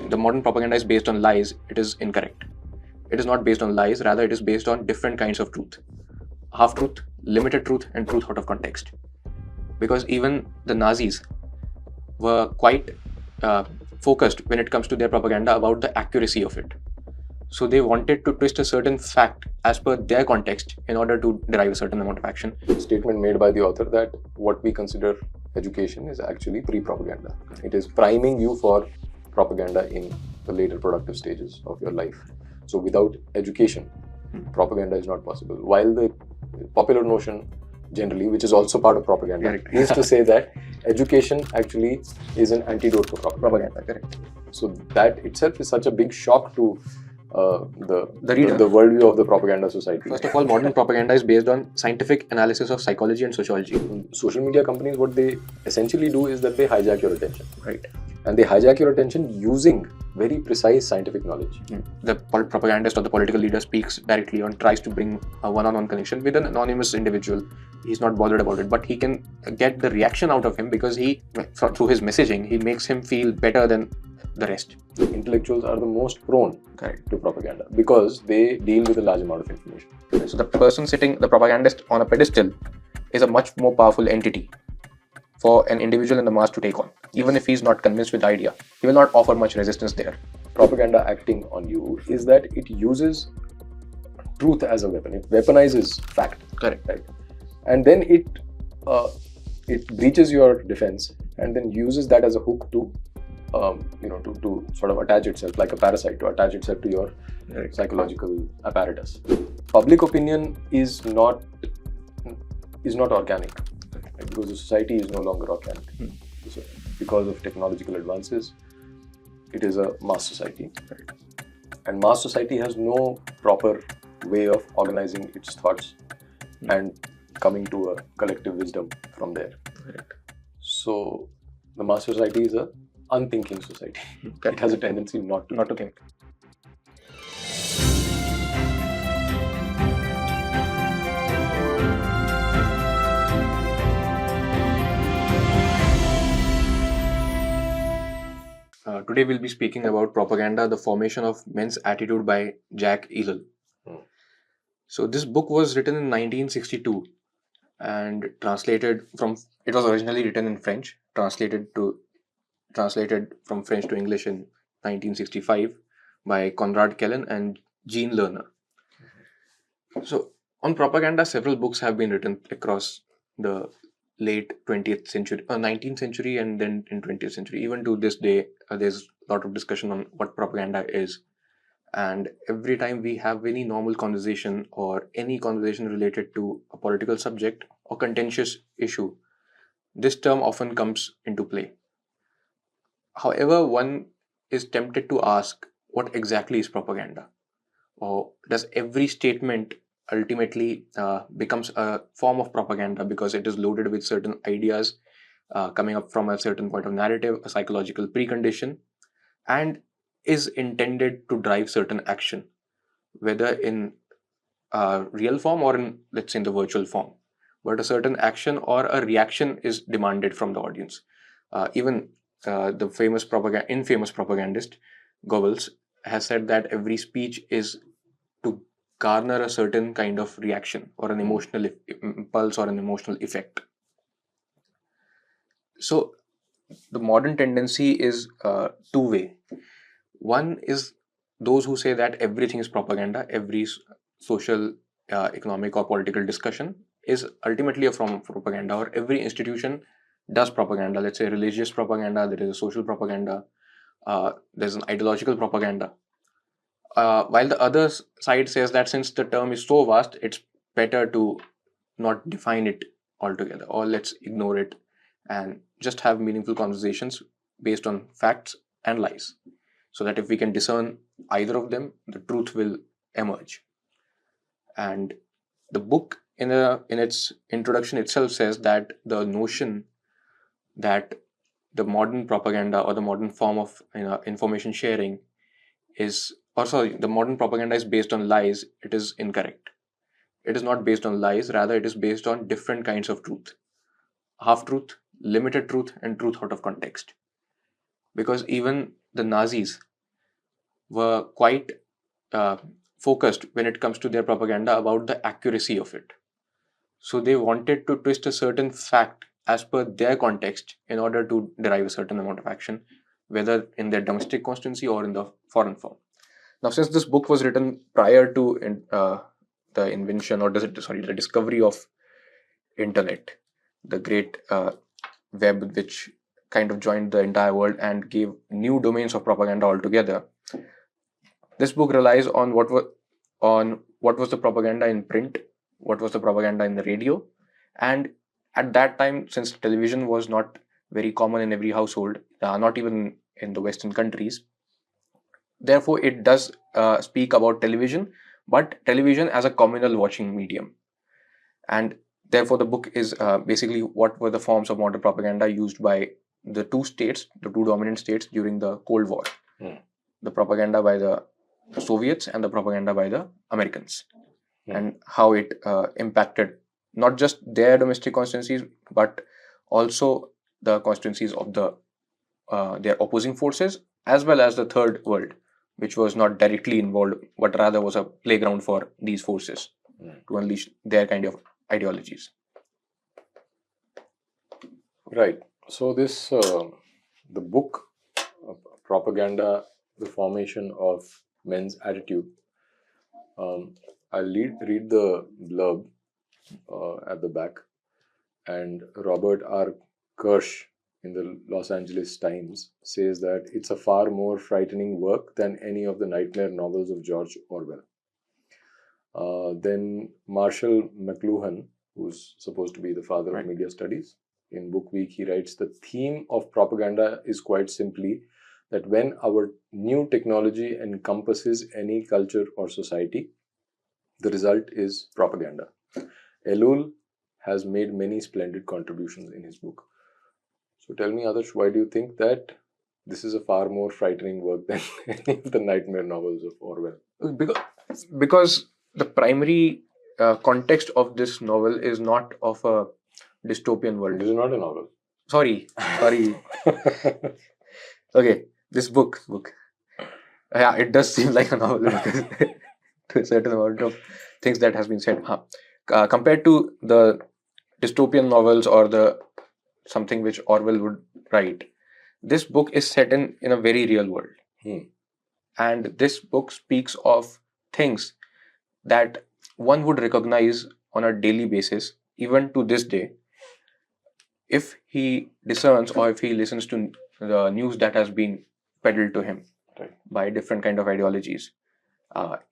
the modern propaganda is based on lies, it is incorrect. It is not based on lies, rather it is based on different kinds of truth. Half-truth, limited truth, and truth out of context. Because even the Nazis were quite focused when it comes to their propaganda about the accuracy of it. So they wanted to twist a certain fact as per their context in order to derive a certain amount of action. Statement made by the author that what we consider education is actually pre-propaganda. It is priming you for propaganda in the later productive stages of your life. So without education, propaganda is not possible. While the popular notion generally, which is also part of propaganda, Correct. is to say that education actually is an antidote for propaganda. Correct. So that itself is such a big shock to the reader. the worldview of the propaganda society. First of all, modern propaganda is based on scientific analysis of psychology and sociology. Social media companies, what they essentially do is that they hijack your attention. Right. And they hijack your attention using very precise scientific knowledge. The propagandist or the political leader speaks directly and tries to bring a one-on-one connection with an anonymous individual. He's not bothered about it, but he can get the reaction out of him because through his messaging, he makes him feel better than the rest. Intellectuals are the most prone to propaganda because they deal with a large amount of information. So the person sitting, the propagandist on a pedestal, is a much more powerful entity for an individual in the mass to take on. Even if he's not convinced with the idea, he will not offer much resistance there. Propaganda acting on you is that it uses truth as a weapon. It weaponizes fact. Correct. Right? And then it breaches your defense and then uses that as a hook to to sort of attach itself like a parasite, to attach itself to your psychological apparatus. Public opinion is not organic, right? Because the society is no longer organic. So because of technological advances, it is a mass society, right? And mass society has no proper way of organizing its thoughts and coming to a collective wisdom from there. Right. So the mass society is a unthinking society. It has a tendency not to think. Today we'll be speaking about Propaganda, the Formation of Men's Attitude by Jacques Ellul. So this book was written in 1962 and it was originally written in French, translated from French to English in 1965 by Konrad Kellen and Jean Lerner. So on propaganda, several books have been written across the late 19th century and then in 20th century. Even to this day, there's a lot of discussion on what propaganda is. And every time we have any normal conversation or any conversation related to a political subject or contentious issue, this term often comes into play. However, one is tempted to ask, what exactly is propaganda? Or does every statement ultimately becomes a form of propaganda because it is loaded with certain ideas coming up from a certain point of narrative, a psychological precondition, and is intended to drive certain action, whether in real form or in, let's say, in the virtual form. But a certain action or a reaction is demanded from the audience. Even the infamous propagandist Goebbels has said that every speech is to garner a certain kind of reaction or an emotional impulse or an emotional effect. So the modern tendency is two-way. One is those who say that everything is propaganda, every social, economic or political discussion is ultimately a form of propaganda, or every institution does propaganda. Let's say religious propaganda, there is a social propaganda, there's an ideological propaganda. While the other side says that since the term is so vast, it's better to not define it altogether, or let's ignore it and just have meaningful conversations based on facts and lies, so that if we can discern either of them, the truth will emerge. And the book in its introduction itself says that the notion that the modern propaganda or the modern form of information sharing the modern propaganda is based on lies, it is incorrect. It is not based on lies, rather it is based on different kinds of truth. Half-truth, limited truth, and truth out of context. Because even the Nazis were quite focused when it comes to their propaganda about the accuracy of it. So they wanted to twist a certain fact as per their context in order to derive a certain amount of action, whether in their domestic constituency or in the foreign form. Now, since this book was written prior to the invention, or the discovery of internet, the great web which kind of joined the entire world and gave new domains of propaganda altogether, this book relies on what was the propaganda in print, what was the propaganda in the radio, and at that time, since television was not very common in every household, not even in the Western countries, therefore it does speak about television, but television as a communal watching medium, and therefore the book is basically what were the forms of modern propaganda used by the two dominant states during the Cold War. The propaganda by the Soviets and the propaganda by the Americans, and how it impacted not just their domestic constituencies but also the constituencies of their opposing forces, as well as the third world, which was not directly involved but rather was a playground for these forces to unleash their kind of ideologies. Right. So this the book Propaganda, the Formation of Men's Attitude. I'll read the blurb at the back. And Robert R. Kirsch in the Los Angeles Times says that it's a far more frightening work than any of the nightmare novels of George Orwell. Then Marshall McLuhan, who's supposed to be the father of media studies, in Book Week, he writes, the theme of propaganda is quite simply that when our new technology encompasses any culture or society, the result is propaganda. Ellul has made many splendid contributions in his book. So tell me, Adarsh, why do you think that this is a far more frightening work than any of the nightmare novels of Orwell? Because the primary context of this novel is not of a dystopian world. This is not a novel. Sorry. Okay, this book. Yeah, it does seem like a novel because to a certain amount of things that has been said. Compared to the dystopian novels or the something which Orwell would write, this book is set in a very real world. And this book speaks of things that one would recognize on a daily basis, even to this day, if he discerns or if he listens to the news that has been peddled to him by different kind of ideologies.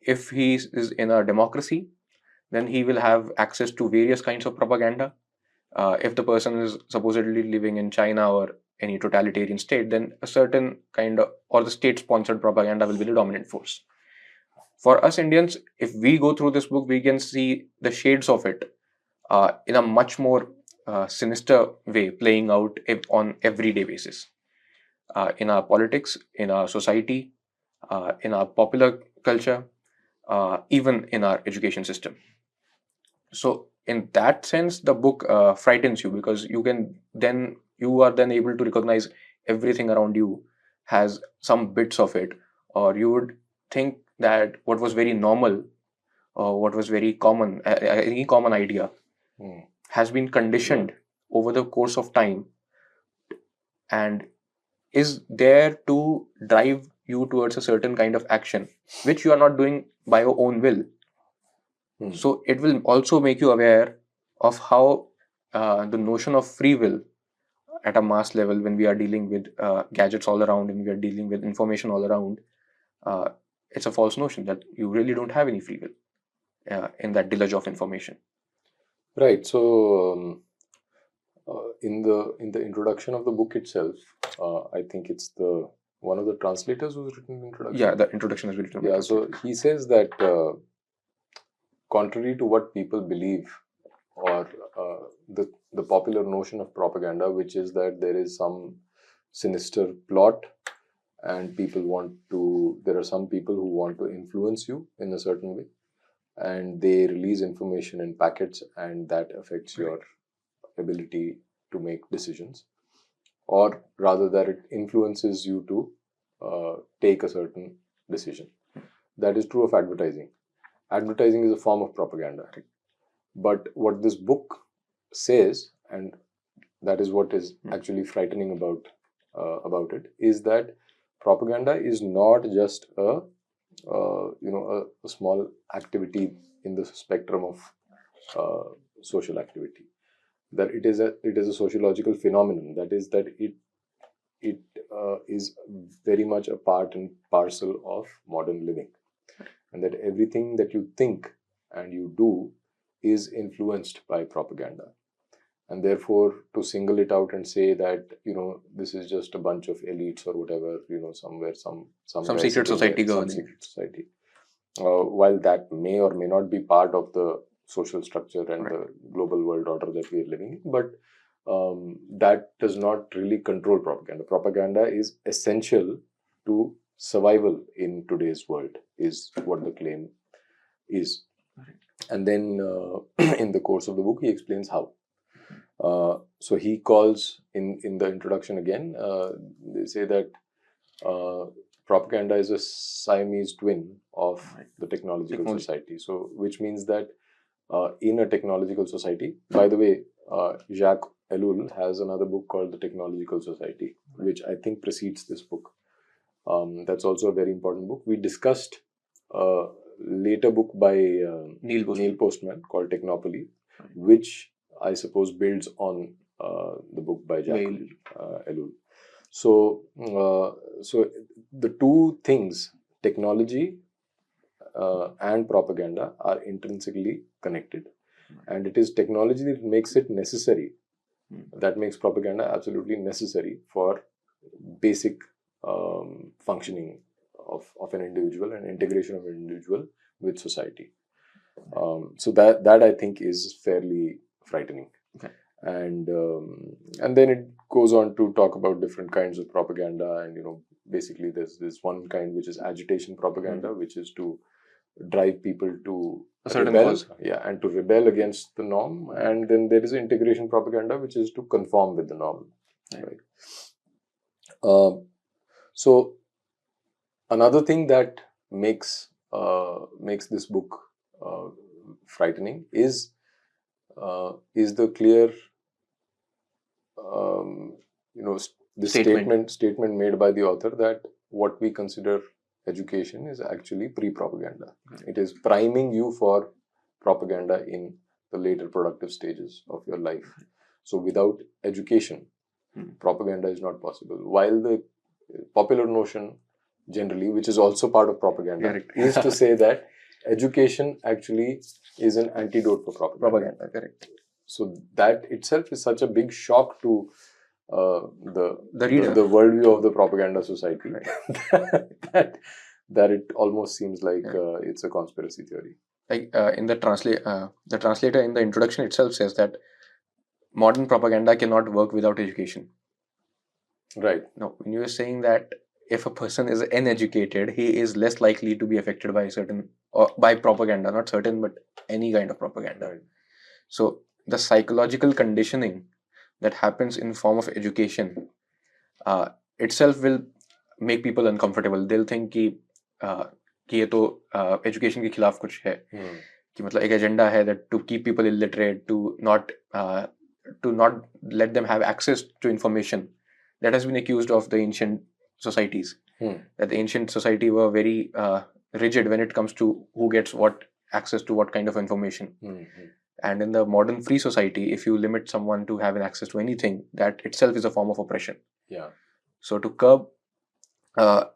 If he is in a democracy, then he will have access to various kinds of propaganda. If the person is supposedly living in China or any totalitarian state, then a certain kind of, or the state-sponsored propaganda will be the dominant force. For us Indians, if we go through this book, we can see the shades of it in a much more sinister way playing out on everyday basis. In our politics, in our society, in our popular culture, even in our education system. So in that sense, the book frightens you because you are then able to recognize everything around you has some bits of it, or you would think that what was very normal or what was very common, any common idea, has been conditioned over the course of time and is there to drive you towards a certain kind of action which you are not doing by your own will. So it will also make you aware of how the notion of free will at a mass level, when we are dealing with gadgets all around and we are dealing with information all around, it's a false notion that you really don't have any free will in that deluge of information. Right. So in the introduction of the book itself, I think it's the one of the translators who's written the introduction. Yeah, the introduction is written. Yeah. So he says that contrary to what people believe, or the popular notion of propaganda, which is that there is some sinister plot and there are some people who want to influence you in a certain way, and they release information in packets, and that affects your ability to make decisions, or rather that it influences you to take a certain decision. That is true of advertising. Advertising is a form of propaganda. But what this book says, and that is what is actually frightening about it, is that propaganda is not just a small activity in the spectrum of social activity. That it is a sociological phenomenon. That is that it is very much a part and parcel of modern living, and that everything that you think and you do is influenced by propaganda. And therefore, to single it out and say that this is just a bunch of elites or whatever, somewhere some secret society governing. Some secret society, while that may or may not be part of the social structure and the global world order that we are living in, but that does not really control propaganda. Propaganda is essential to survival in today's world, is what the claim is. And then in the course of the book, he explains how. So he calls in the introduction again, they say that propaganda is a Siamese twin of the technological society. So, which means that in a technological society, by the way, Jacques Ellul has another book called The Technological Society, which I think precedes this book. That's also a very important book. We discussed a later book by Neil Postman called Technopoly, which I suppose builds on the book by Jacques Ellul. So the two things, technology and propaganda, are intrinsically connected, and it is technology that makes it necessary. That makes propaganda absolutely necessary for basic functioning of an individual and integration of an individual with society. So that I think is fairly frightening. And then it goes on to talk about different kinds of propaganda, and basically there's this one kind which is agitation propaganda, which is to drive people to a certain rebel, cause. and to rebel against the norm. And then there is integration propaganda, which is to conform with the norm. Right. So another thing that makes this book frightening is the clear this statement made by the author that what we consider education is actually pre-propaganda. It is priming you for propaganda in the later productive stages of your life. So without education, propaganda is not possible. While the popular notion generally, which is also part of propaganda, is to say that education actually is an antidote for propaganda. Correct. So that itself is such a big shock to the reader, the worldview of the propaganda society, that it almost seems like it's a conspiracy theory. Like in the translator in the introduction itself says that modern propaganda cannot work without education. Right. Now, when you are saying that if a person is uneducated, he is less likely to be affected by by propaganda, not certain, but any kind of propaganda. Right. So the psychological conditioning that happens in form of education itself will make people uncomfortable. They'll think कि ये तो education के खिलाफ कुछ है, कि मतलब एक agenda है that to keep people illiterate, to not let them have access to information. That has been accused of the ancient societies. That the ancient society were very rigid when it comes to who gets what access to what kind of information. And in the modern free society, if you limit someone to having access to anything, that itself is a form of oppression. Yeah. So to curb,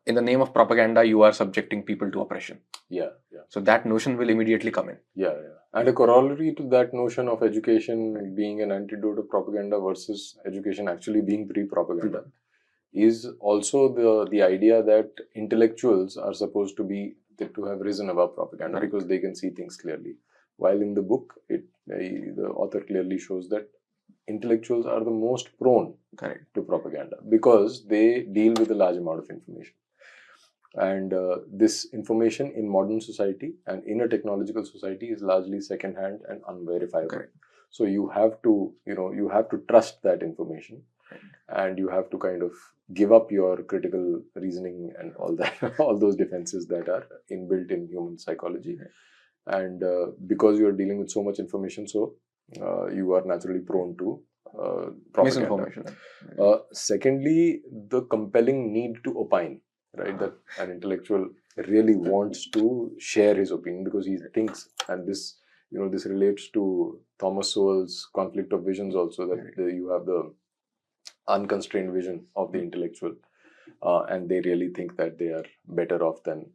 in the name of propaganda, you are subjecting people to oppression. Yeah. So that notion will immediately come in. Yeah. And a corollary to that notion of education being an antidote of propaganda versus education actually being pre-propaganda is also the idea that intellectuals are supposed to have risen above propaganda because they can see things clearly. While in the book, the author clearly shows that intellectuals are the most prone to propaganda because they deal with a large amount of information. And this information in modern society and in a technological society is largely second-hand and unverifiable. So you have to trust that information. and you have to kind of give up your critical reasoning and all that, all those defenses that are inbuilt in human psychology. And because you are dealing with so much information, so you are naturally prone to propaganda. Misinformation. Secondly, the compelling need to opine, right? That an intellectual really wants to share his opinion because he thinks, and this, this relates to Thomas Sowell's conflict of visions also, that you have the unconstrained vision of the intellectual, and they really think that they are better off than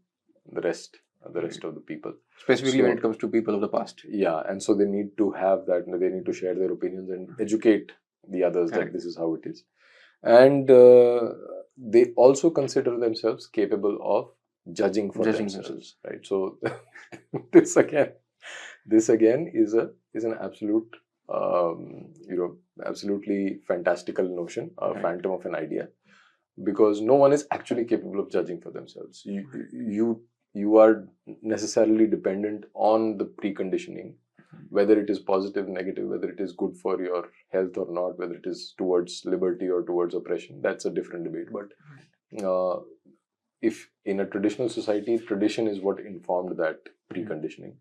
the rest of the people. Specifically when it comes to people of the past. Yeah, and so they need to have that, they need to share their opinions and educate the others that this is how it is. And they also consider themselves capable of judging for themselves, right? So this again is an absolute absolutely fantastical notion, a phantom of an idea, because no one is actually capable of judging for themselves. You are necessarily dependent on the preconditioning, whether it is positive, negative, whether it is good for your health or not, whether it is towards liberty or towards oppression. That's a different debate. But if in a traditional society, tradition is what informed that preconditioning,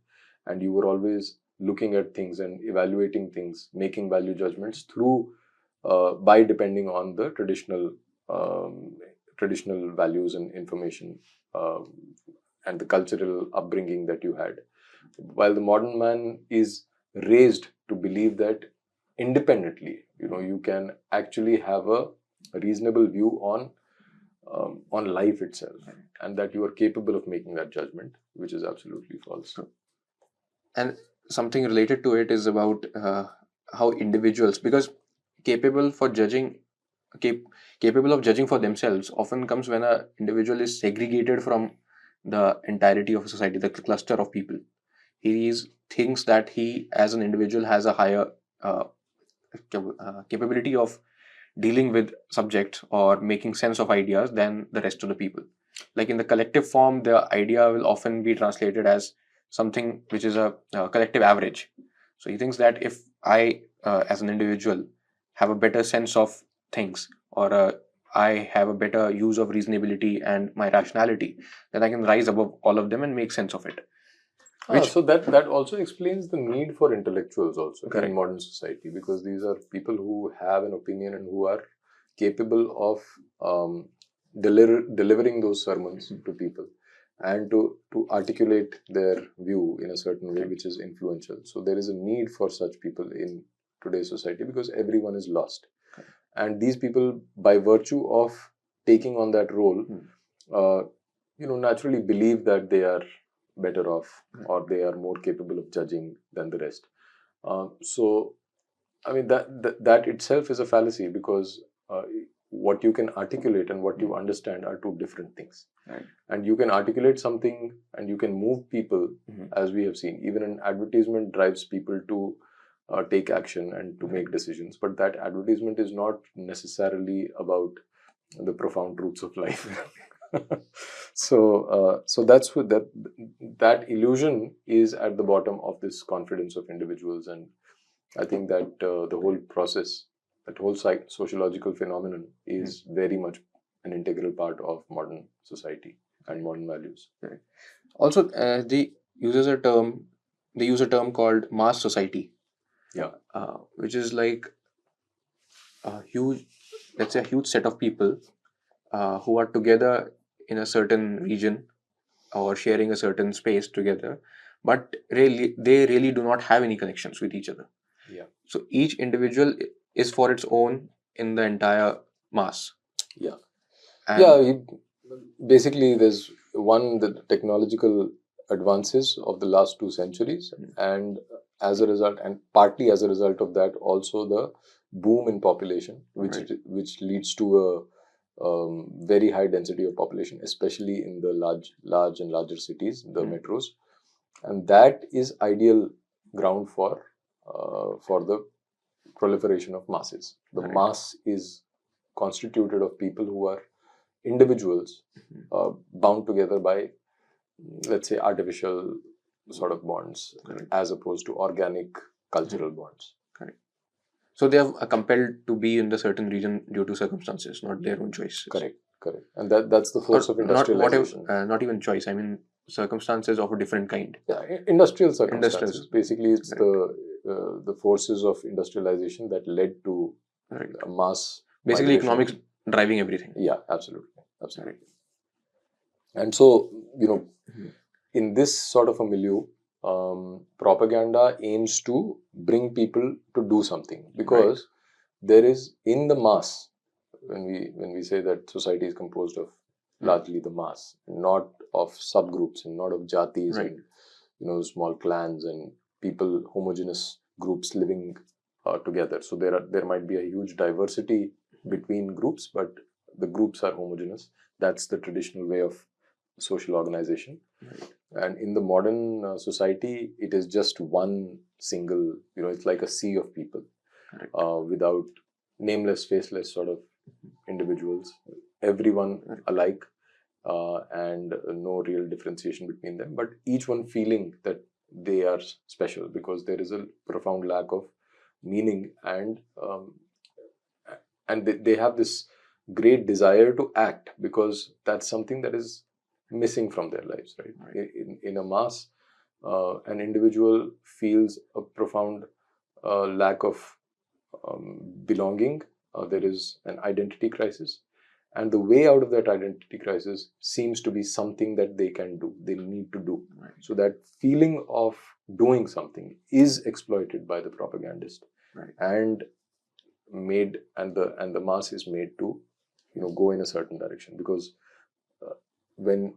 and you were always looking at things and evaluating things, making value judgments through by depending on the traditional values and information and the cultural upbringing that you had. While the modern man is raised to believe that independently, you can actually have a reasonable view on life itself, and that you are capable of making that judgment, which is absolutely false. And something related to it is about how individuals, because capable of judging for themselves often comes when an individual is segregated from the entirety of a society, the cluster of people. He thinks that he as an individual has a higher capability of dealing with subjects or making sense of ideas than the rest of the people. Like in the collective form, the idea will often be translated as something which is a collective average. So he thinks that if I, as an individual, have a better sense of things, or I have a better use of reasonability and my rationality, then I can rise above all of them and make sense of it. So that also explains the need for intellectuals also in modern society, because these are people who have an opinion and who are capable of delivering those sermons to people and to articulate their view in a certain way which is influential. So there is a need for such people in today's society because everyone is lost. And these people, by virtue of taking on that role, naturally believe that they are better off or they are more capable of judging than the rest. So, I mean, that itself is a fallacy, because what you can articulate and what you understand are two different things. Right. And you can articulate something and you can move people, as we have seen. Even an advertisement drives people to take action and to make decisions. But that advertisement is not necessarily about the profound truths of life. So that's what that illusion is at the bottom of this confidence of individuals. And I think that the whole process, that whole sociological phenomenon is very much an integral part of modern society and modern values. Right. Also, they use a term called mass society. Yeah. Which is like a huge, let's say a huge set of people who are together in a certain region or sharing a certain space together, but they really do not have any connections with each other. Yeah. So each individual is for its own in the entire mass. Yeah. And basically there's the technological advances of the last 2 centuries, and as a result, and partly as a result of that, also the boom in population, which leads to a very high density of population, especially in the large and larger cities, the metros, and that is ideal ground for the proliferation of masses. The mass is constituted of people who are individuals bound together by, let's say, artificial sort of bonds, as opposed to organic cultural bonds. Correct. So they are compelled to be in the certain region due to circumstances, not their own choice. Correct. And that's the force of industrialization. Not even choice. I mean circumstances of a different kind. Yeah, industrial circumstances. Industrial. Basically, it's the forces of industrialization that led to a mass. Basically, migration. economics driving everything. Yeah, absolutely. And so, in this sort of a milieu, propaganda aims to bring people to do something, because there is in the mass, when we say that society is composed of largely the mass, not of subgroups and not of jatis and small clans and people, homogeneous groups living together. So there might be a huge diversity between groups, but the groups are homogeneous. That's the traditional way of social organization. And in the modern society, it is just one single, it's like a sea of people without nameless, faceless sort of individuals, everyone alike, and no real differentiation between them, but each one feeling that they are special because there is a profound lack of meaning, and they have this great desire to act because that's something that is missing from their lives, right? In a mass, an individual feels a profound lack of belonging. There is an identity crisis, and the way out of that identity crisis seems to be something that they can do, they need to do. So that feeling of doing something is exploited by the propagandist, and the mass is made to go in a certain direction, because when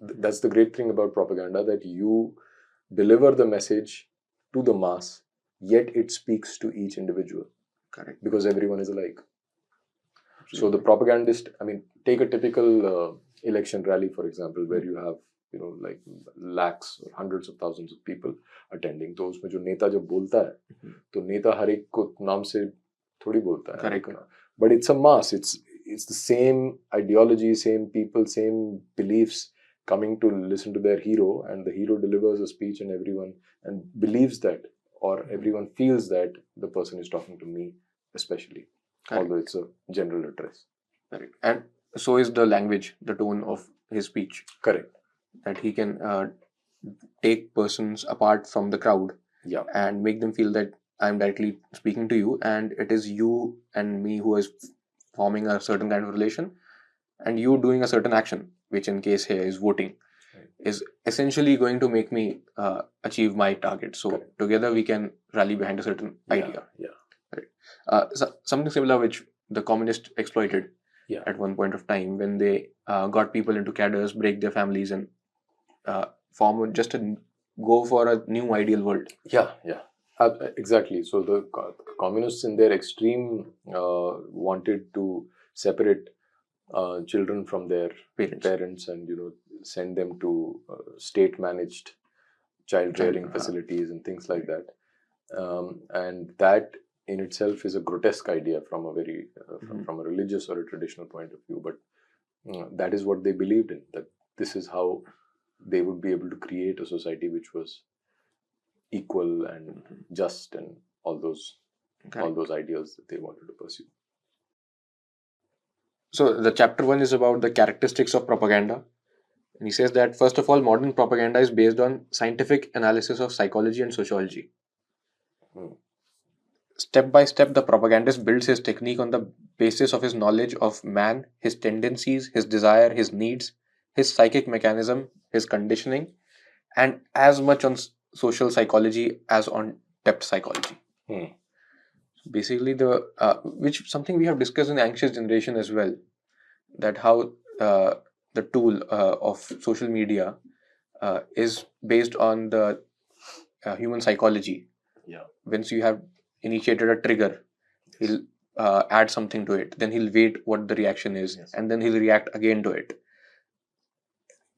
that's the great thing about propaganda, that you deliver the message to the mass, yet it speaks to each individual. Correct. Because everyone is alike. So the propagandist, take a typical election rally, for example, where you have like lakhs or hundreds of thousands of people attending. तो उसमें जो नेता जब बोलता है, तो नेता हर एक को नाम से थोड़ी बोलता है. Correct. But it's a mass. It's the same ideology, same people, same beliefs coming to listen to their hero, and the hero delivers a speech, and everyone believes that, or everyone feels that the person is talking to me, especially. Correct. Although it's a general address. Correct. And so is the language, the tone of his speech. Correct. That he can take persons apart from the crowd, and make them feel that I'm directly speaking to you, and it is you and me who is forming a certain kind of relation, and you doing a certain action, which in case here is voting, is essentially going to make me achieve my target. So together we can rally behind a certain idea. So something similar which the communists exploited at one point of time, when they got people into cadres, break their families, and form just a go for a new ideal world. Exactly. So the communists in their extreme wanted to separate children from their parents and send them to state-managed child rearing facilities and things like that. And that in itself is a grotesque idea from a very from a religious or a traditional point of view, but that is what they believed in, that this is how they would be able to create a society which was equal and just, and all those ideals that they wanted to pursue. So the chapter 1 is about the characteristics of propaganda, and he says that first of all, modern propaganda is based on scientific analysis of psychology and sociology. Step by step, the propagandist builds his technique on the basis of his knowledge of man, his tendencies, his desire, his needs, his psychic mechanism, his conditioning, and as much on social psychology as on depth psychology. Basically, which something we have discussed in Anxious Generation as well, that how the tool of social media is based on the human psychology. Once you have initiated a trigger, he'll add something to it, then he'll wait what the reaction is, and then he'll react again to it.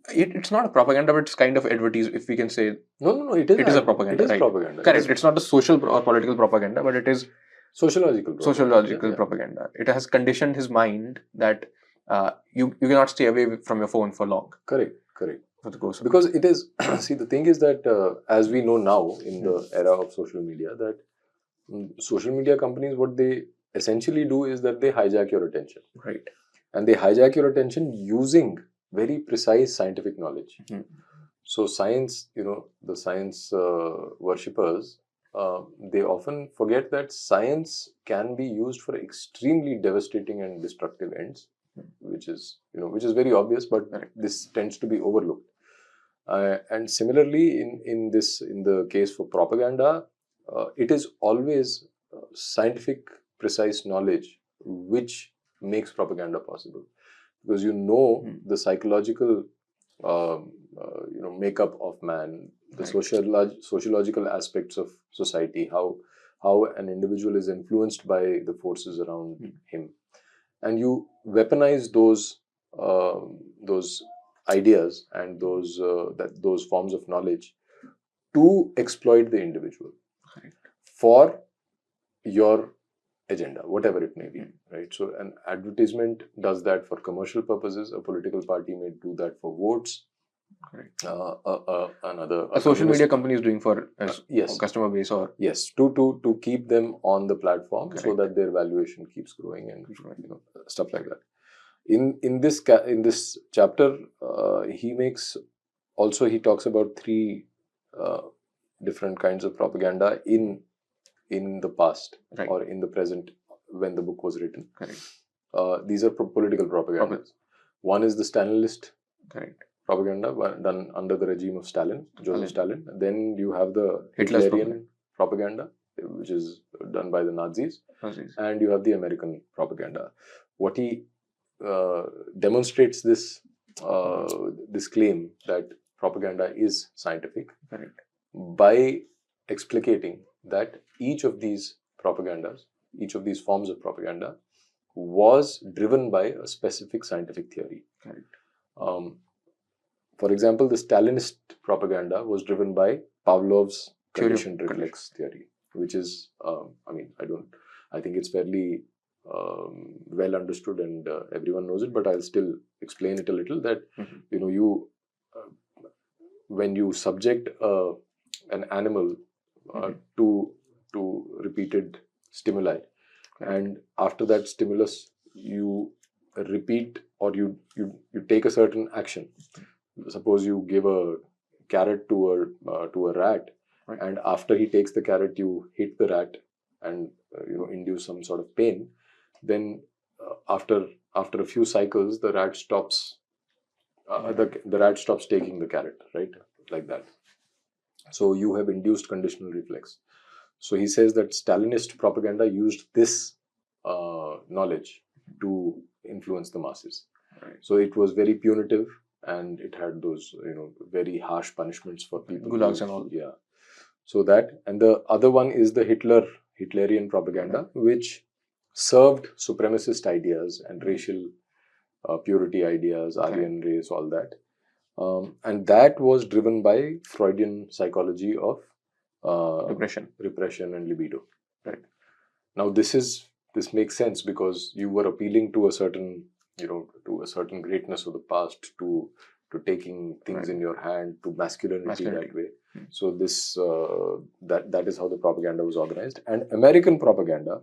It's not a propaganda, but it's kind of advertisement, if we can say. No, it is a propaganda. It is propaganda. Correct. It's not a social or political propaganda, but it is sociological propaganda. It has conditioned his mind that you cannot stay away from your phone for long. Correct. Because it is, see, the thing is that as we know now in the era of social media, that social media companies, what they essentially do is that they hijack your attention. Right. And they hijack your attention using very precise scientific knowledge. So science, the science worshippers, they often forget that science can be used for extremely devastating and destructive ends, which is very obvious, but this tends to be overlooked. And similarly, in the case for propaganda, it is always scientific, precise knowledge which makes propaganda possible, because the psychological makeup of man, the sociological aspects of society, how an individual is influenced by the forces around him, and you weaponize those ideas and those forms of knowledge to exploit the individual for your agenda, whatever it may be, right? So an advertisement does that for commercial purposes. A political party may do that for votes. A social media company is doing for yes, customer base, or yes, to keep them on the platform so that their valuation keeps growing and stuff like that. In this chapter, he talks about three different kinds of propaganda in the past or in the present when the book was written. These are political propaganda. One is the Stalinist propaganda done under the regime of Joseph Stalin. Then you have the Hitlerian propaganda, which is done by the Nazis. And you have the American propaganda. What he demonstrates this claim that propaganda is scientific by explicating that each of these forms of propaganda was driven by a specific scientific theory. For example, the Stalinist propaganda was driven by Pavlov's conditioned reflex theory, which is, I think it's fairly well understood and everyone knows it, but I'll still explain it a little. That when you subject an animal to repeated stimuli, and after that stimulus you repeat or you take a certain action. Suppose you give a carrot to a rat, and after he takes the carrot, you hit the rat and induce some sort of pain. Then after a few cycles, the rat stops. The rat stops taking the carrot, right? Like that. So you have induced conditional reflex. So he says that Stalinist propaganda used this knowledge to influence the masses. So it was very punitive, and it had those very harsh punishments for people. Gulags and all. Yeah. So that, and the other one is the Hitlerian propaganda, which served supremacist ideas and racial purity ideas, Aryan race, all that. And that was driven by Freudian psychology of repression and libido. Right. Now this makes sense because you were appealing to a certain greatness of the past, to taking things in your hand, to masculinity that way. So this that is how the propaganda was organized. And American propaganda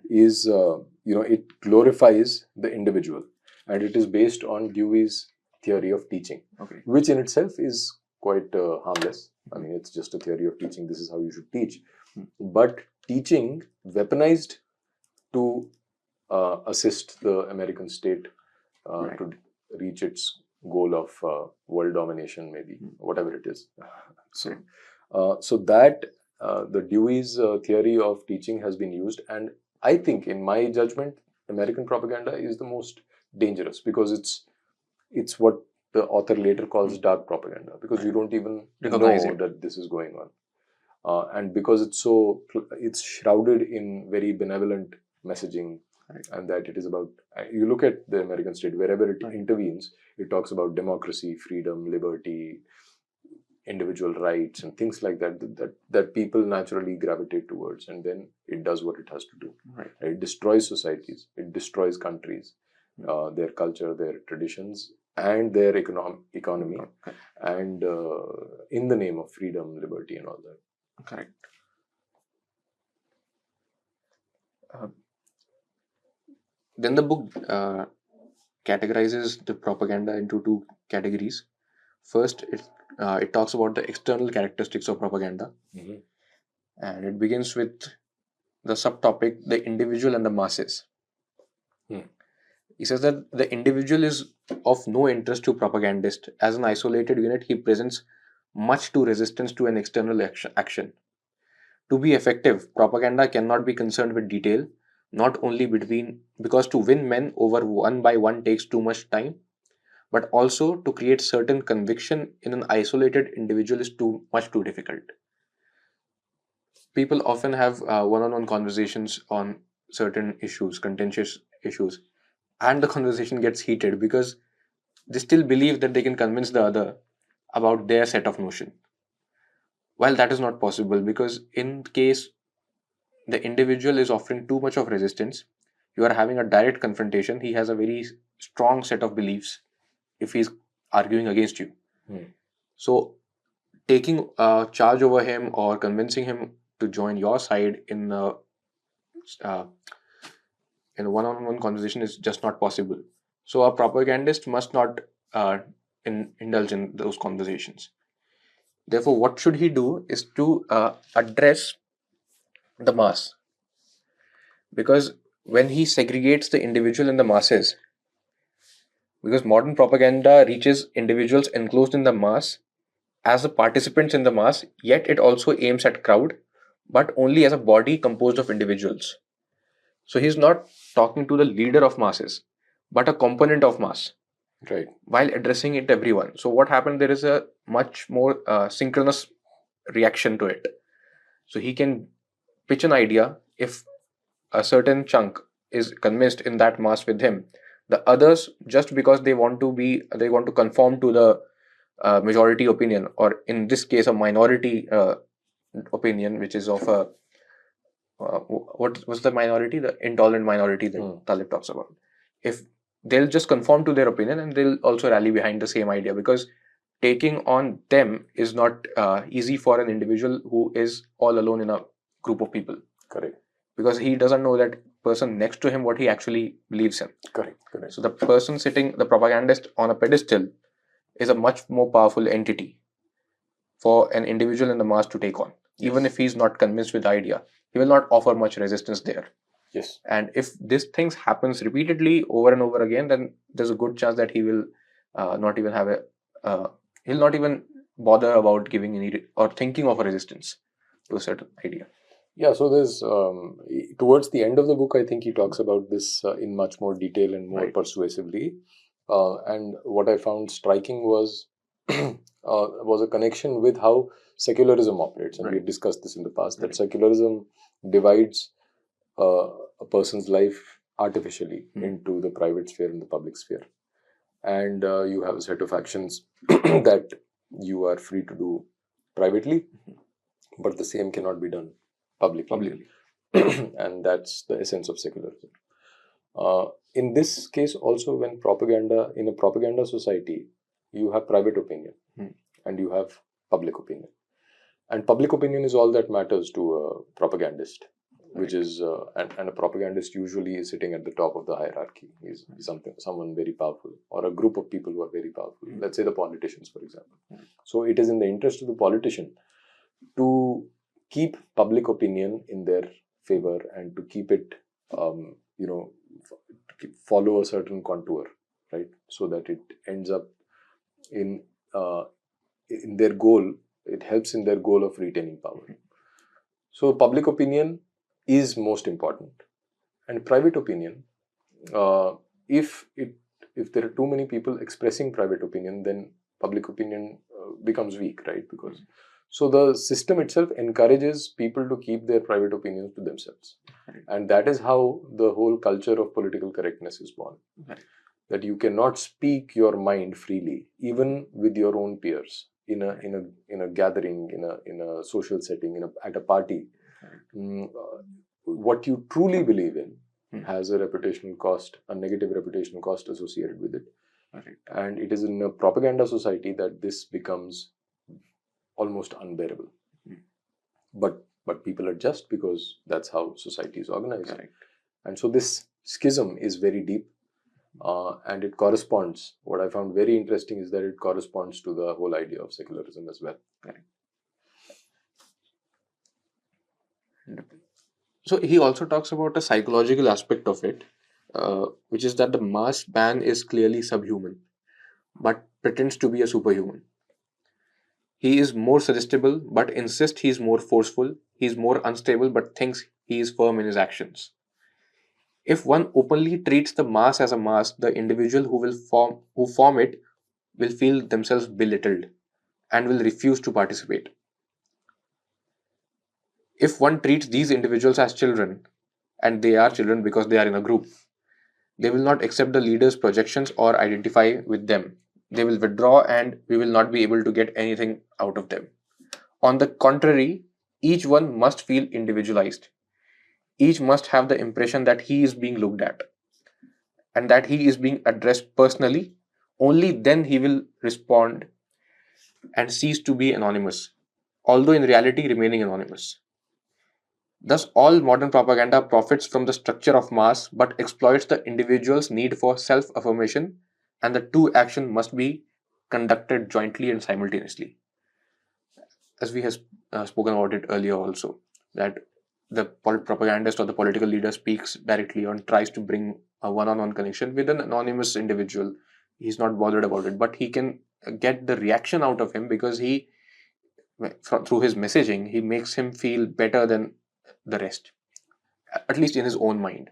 is it glorifies the individual, and it is based on Dewey's theory of teaching, which in itself is quite harmless. I mean, it's just a theory of teaching. This is how you should teach. But teaching weaponized to assist the American state to reach its goal of world domination, maybe, whatever it is. So that the Dewey's theory of teaching has been used, and I think, in my judgment, American propaganda is the most dangerous, because it's what the author later calls dark propaganda, because you don't even know that this is going on, and because it's shrouded in very benevolent messaging, and that it is about, you look at the American state, wherever it intervenes, it talks about democracy, freedom, liberty, individual rights, and things like that people naturally gravitate towards, and then it does what it has to do. It destroys societies, it destroys countries, their culture, their traditions, and their economy, and in the name of freedom, liberty, and all that. Correct. Uh, then the book categorizes the propaganda into two categories. First, it talks about the external characteristics of propaganda, and it begins with the subtopic the individual and the masses. He says that the individual is of no interest to propagandist. As an isolated unit, he presents much to resistance to an external action. To be effective, propaganda cannot be concerned with detail, not only because to win men over one by one takes too much time, but also to create certain conviction in an isolated individual is too difficult. People often have one-on-one conversations on certain issues, contentious issues, and the conversation gets heated because they still believe that they can convince the other about their set of notion. While that is not possible, because in case the individual is offering too much of resistance, you are having a direct confrontation. He has a very strong set of beliefs if he's arguing against you. So taking charge over him or convincing him to join your side uh, in a one-on-one conversation is just not possible. So a propagandist must not indulge in those conversations. Therefore, what should he do is to address the mass, because when he segregates the individual and the masses, because modern propaganda reaches individuals enclosed in the mass as the participants in the mass, yet it also aims at crowd, but only as a body composed of individuals. So he's not talking to the leader of masses, but a component of mass, Right. while addressing it everyone. So what happened? There is a much more synchronous reaction to it. So he can pitch an idea. If a certain chunk is convinced in that mass with him, the others, just because they want to conform to the majority opinion, or in this case a minority opinion, which is of a what was the minority, the intolerant minority that Talib talks about. If they'll just conform to their opinion, and they'll also rally behind the same idea, because taking on them is not easy for an individual who is all alone in a group of people. Correct. Because he doesn't know that person next to him what he actually believes in. Correct. So the person sitting, the propagandist on a pedestal, is a much more powerful entity for an individual in the mass to take on. Even if he's not convinced with the idea, he will not offer much resistance there. Yes. And if this things happens repeatedly over and over again, then there's a good chance that he will not even have he'll not even bother about giving any or thinking of a resistance to a certain idea. Yeah, so there's towards the end of the book, I think he talks about this in much more detail and more persuasively. And what I found striking was a connection with how secularism operates, and we've discussed this in the past. That secularism divides a person's life artificially into the private sphere and the public sphere, and you have a set of actions that you are free to do privately, but the same cannot be done publicly. And that's the essence of secularism. In this case also, when in a propaganda society, you have private opinion and you have public opinion, and public opinion is all that matters to a propagandist, which is and a propagandist usually is sitting at the top of the hierarchy. He's someone very powerful, or a group of people who are very powerful. Let's say the politicians, for example. So it is in the interest of the politician to keep public opinion in their favor and to keep it, follow a certain contour, right? So that it ends up in their goal. It helps in their goal of retaining power. So public opinion is most important, and private opinion. If there are too many people expressing private opinion, then public opinion becomes weak, right? Because so the system itself encourages people to keep their private opinions to themselves, and that is how the whole culture of political correctness is born. That you cannot speak your mind freely, even with your own peers, in a gathering, in a social setting, at a party. What you truly believe in has a reputational cost, a negative reputational cost associated with it. And it is in a propaganda society that this becomes almost unbearable. But but people adjust because that's how society is organized. Correct. And so this schism is very deep, and it corresponds. What I found very interesting is that it corresponds to the whole idea of secularism as well. Correct. So he also talks about a psychological aspect of it, which is that the masked man is clearly subhuman, but pretends to be a superhuman. He is more suggestible, but insists he is more forceful. He is more unstable, but thinks he is firm in his actions. If one openly treats the mass as a mass, the individual who form it will feel themselves belittled and will refuse to participate. If one treats these individuals as children, and they are children because they are in a group, they will not accept the leader's projections or identify with them. They will withdraw and we will not be able to get anything out of them. On the contrary, each one must feel individualized. Each must have the impression that he is being looked at and that he is being addressed personally. Only then he will respond and cease to be anonymous, although in reality remaining anonymous. Thus, all modern propaganda profits from the structure of mass but exploits the individual's need for self affirmation, and the two actions must be conducted jointly and simultaneously. As we have spoken about it earlier, also, that the propagandist or the political leader speaks directly and tries to bring a one on one connection with an anonymous individual. He's not bothered about it, but he can get the reaction out of him because through his messaging, he makes him feel better than the rest, at least in his own mind.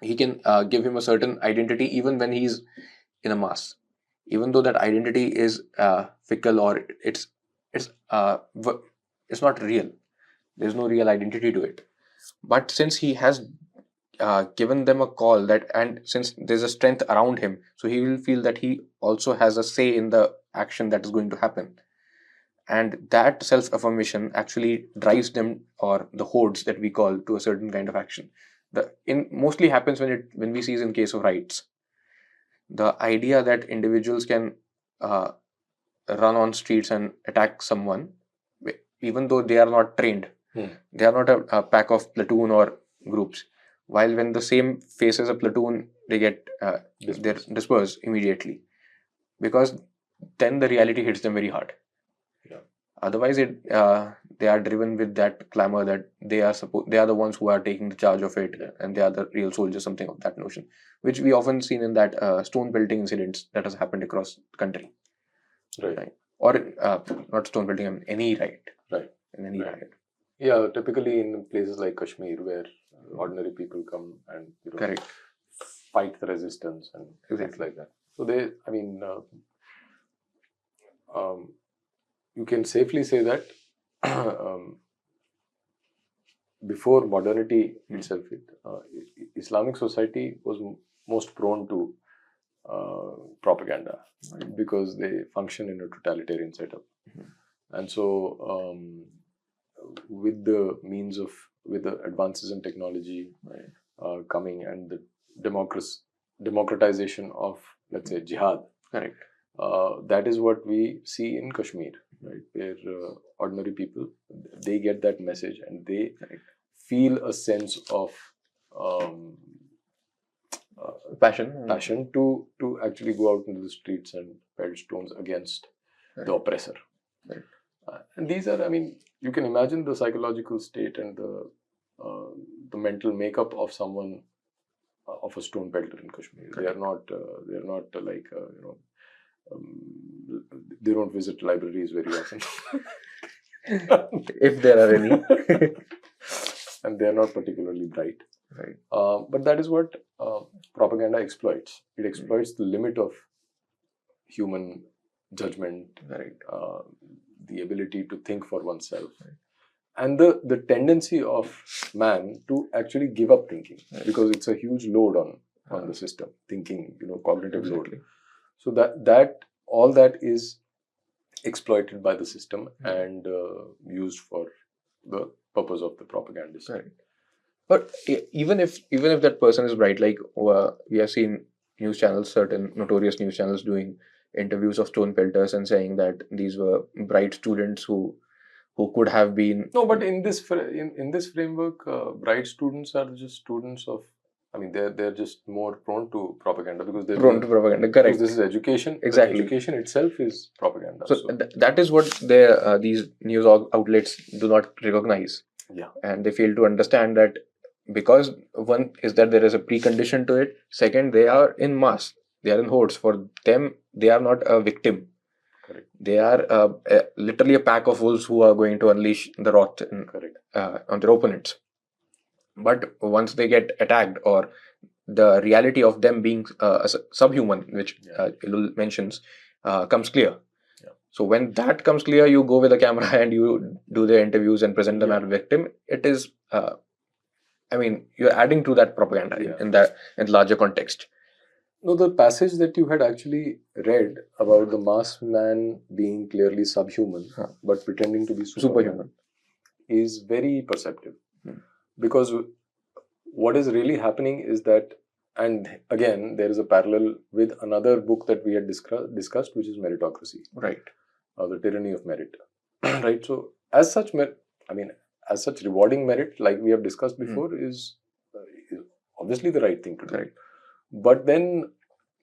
He can give him a certain identity even when he's in a mass, even though that identity is fickle or it's not real. There's no real identity to it. But since he has given them a call that, and since there's a strength around him, so he will feel that he also has a say in the action that is going to happen. And that self-affirmation actually drives them, or the hordes that we call, to a certain kind of action. In mostly happens when we see in case of riots. The idea that individuals can run on streets and attack someone, even though they are not trained, they are not a pack of platoon or groups. While when the same faces a platoon, they get they're dispersed immediately, because then the reality hits them very hard. Otherwise, they are driven with that clamor that they are the ones who are taking the charge of it, and they are the real soldiers, something of that notion, which we often seen in that stone pelting incidents that has happened across the country. Right. Or not stone pelting, I mean any riot. Right. In any riot. Yeah, typically in places like Kashmir, where ordinary people come and Correct. fight the resistance and things like that. So you can safely say that before modernity itself, Islamic society was most prone to propaganda, because they function in a totalitarian setup. And so with the advances in technology coming, and the democratization of, let's say, jihad. Correct. That is what we see in Kashmir, right? Where ordinary people, they get that message and they feel a sense of passion to actually go out into the streets and pelt stones against the oppressor. Right. And these are, you can imagine the psychological state and the mental makeup of someone, of a stone pelter in Kashmir. They are not like they don't visit libraries very often. If there are any. And they are not particularly bright. Right. But that is what propaganda exploits. It exploits the limit of human judgment, the ability to think for oneself, and the tendency of man to actually give up thinking, because it's a huge load on the system, thinking, cognitive load. So that all that is exploited by the system and used for the purpose of the propagandist. Right. But even if that person is bright, like we have seen news channels, certain notorious news channels, doing interviews of stone pelters and saying that these were bright students who who could have been. No, but in this in this framework, bright students are just students of. I mean, they're just more prone to propaganda because they're Prone to propaganda, because correct. this is education. Exactly. Education itself is propaganda. So that is what these news outlets do not recognize. Yeah. And they fail to understand that, because one is that there is a precondition to it. Second, they are in mass. They are in hordes. For them, they are not a victim. Correct. They are literally a pack of wolves who are going to unleash the wrath on their opponents. But once they get attacked, or the reality of them being subhuman, which Ellul mentions, comes clear. Yeah. So when that comes clear, you go with a camera and you do the interviews and present them as a victim. It is, I mean, you're adding to that propaganda in the larger context. No, the passage that you had actually read about the masked man being clearly subhuman, but pretending to be superhuman, is very perceptive. Because what is really happening is that, and again, there is a parallel with another book that we had discussed, which is Meritocracy. Right. The Tyranny of Merit. Right. So, as such, as such, rewarding merit, like we have discussed before, is obviously the right thing to do. Right. But then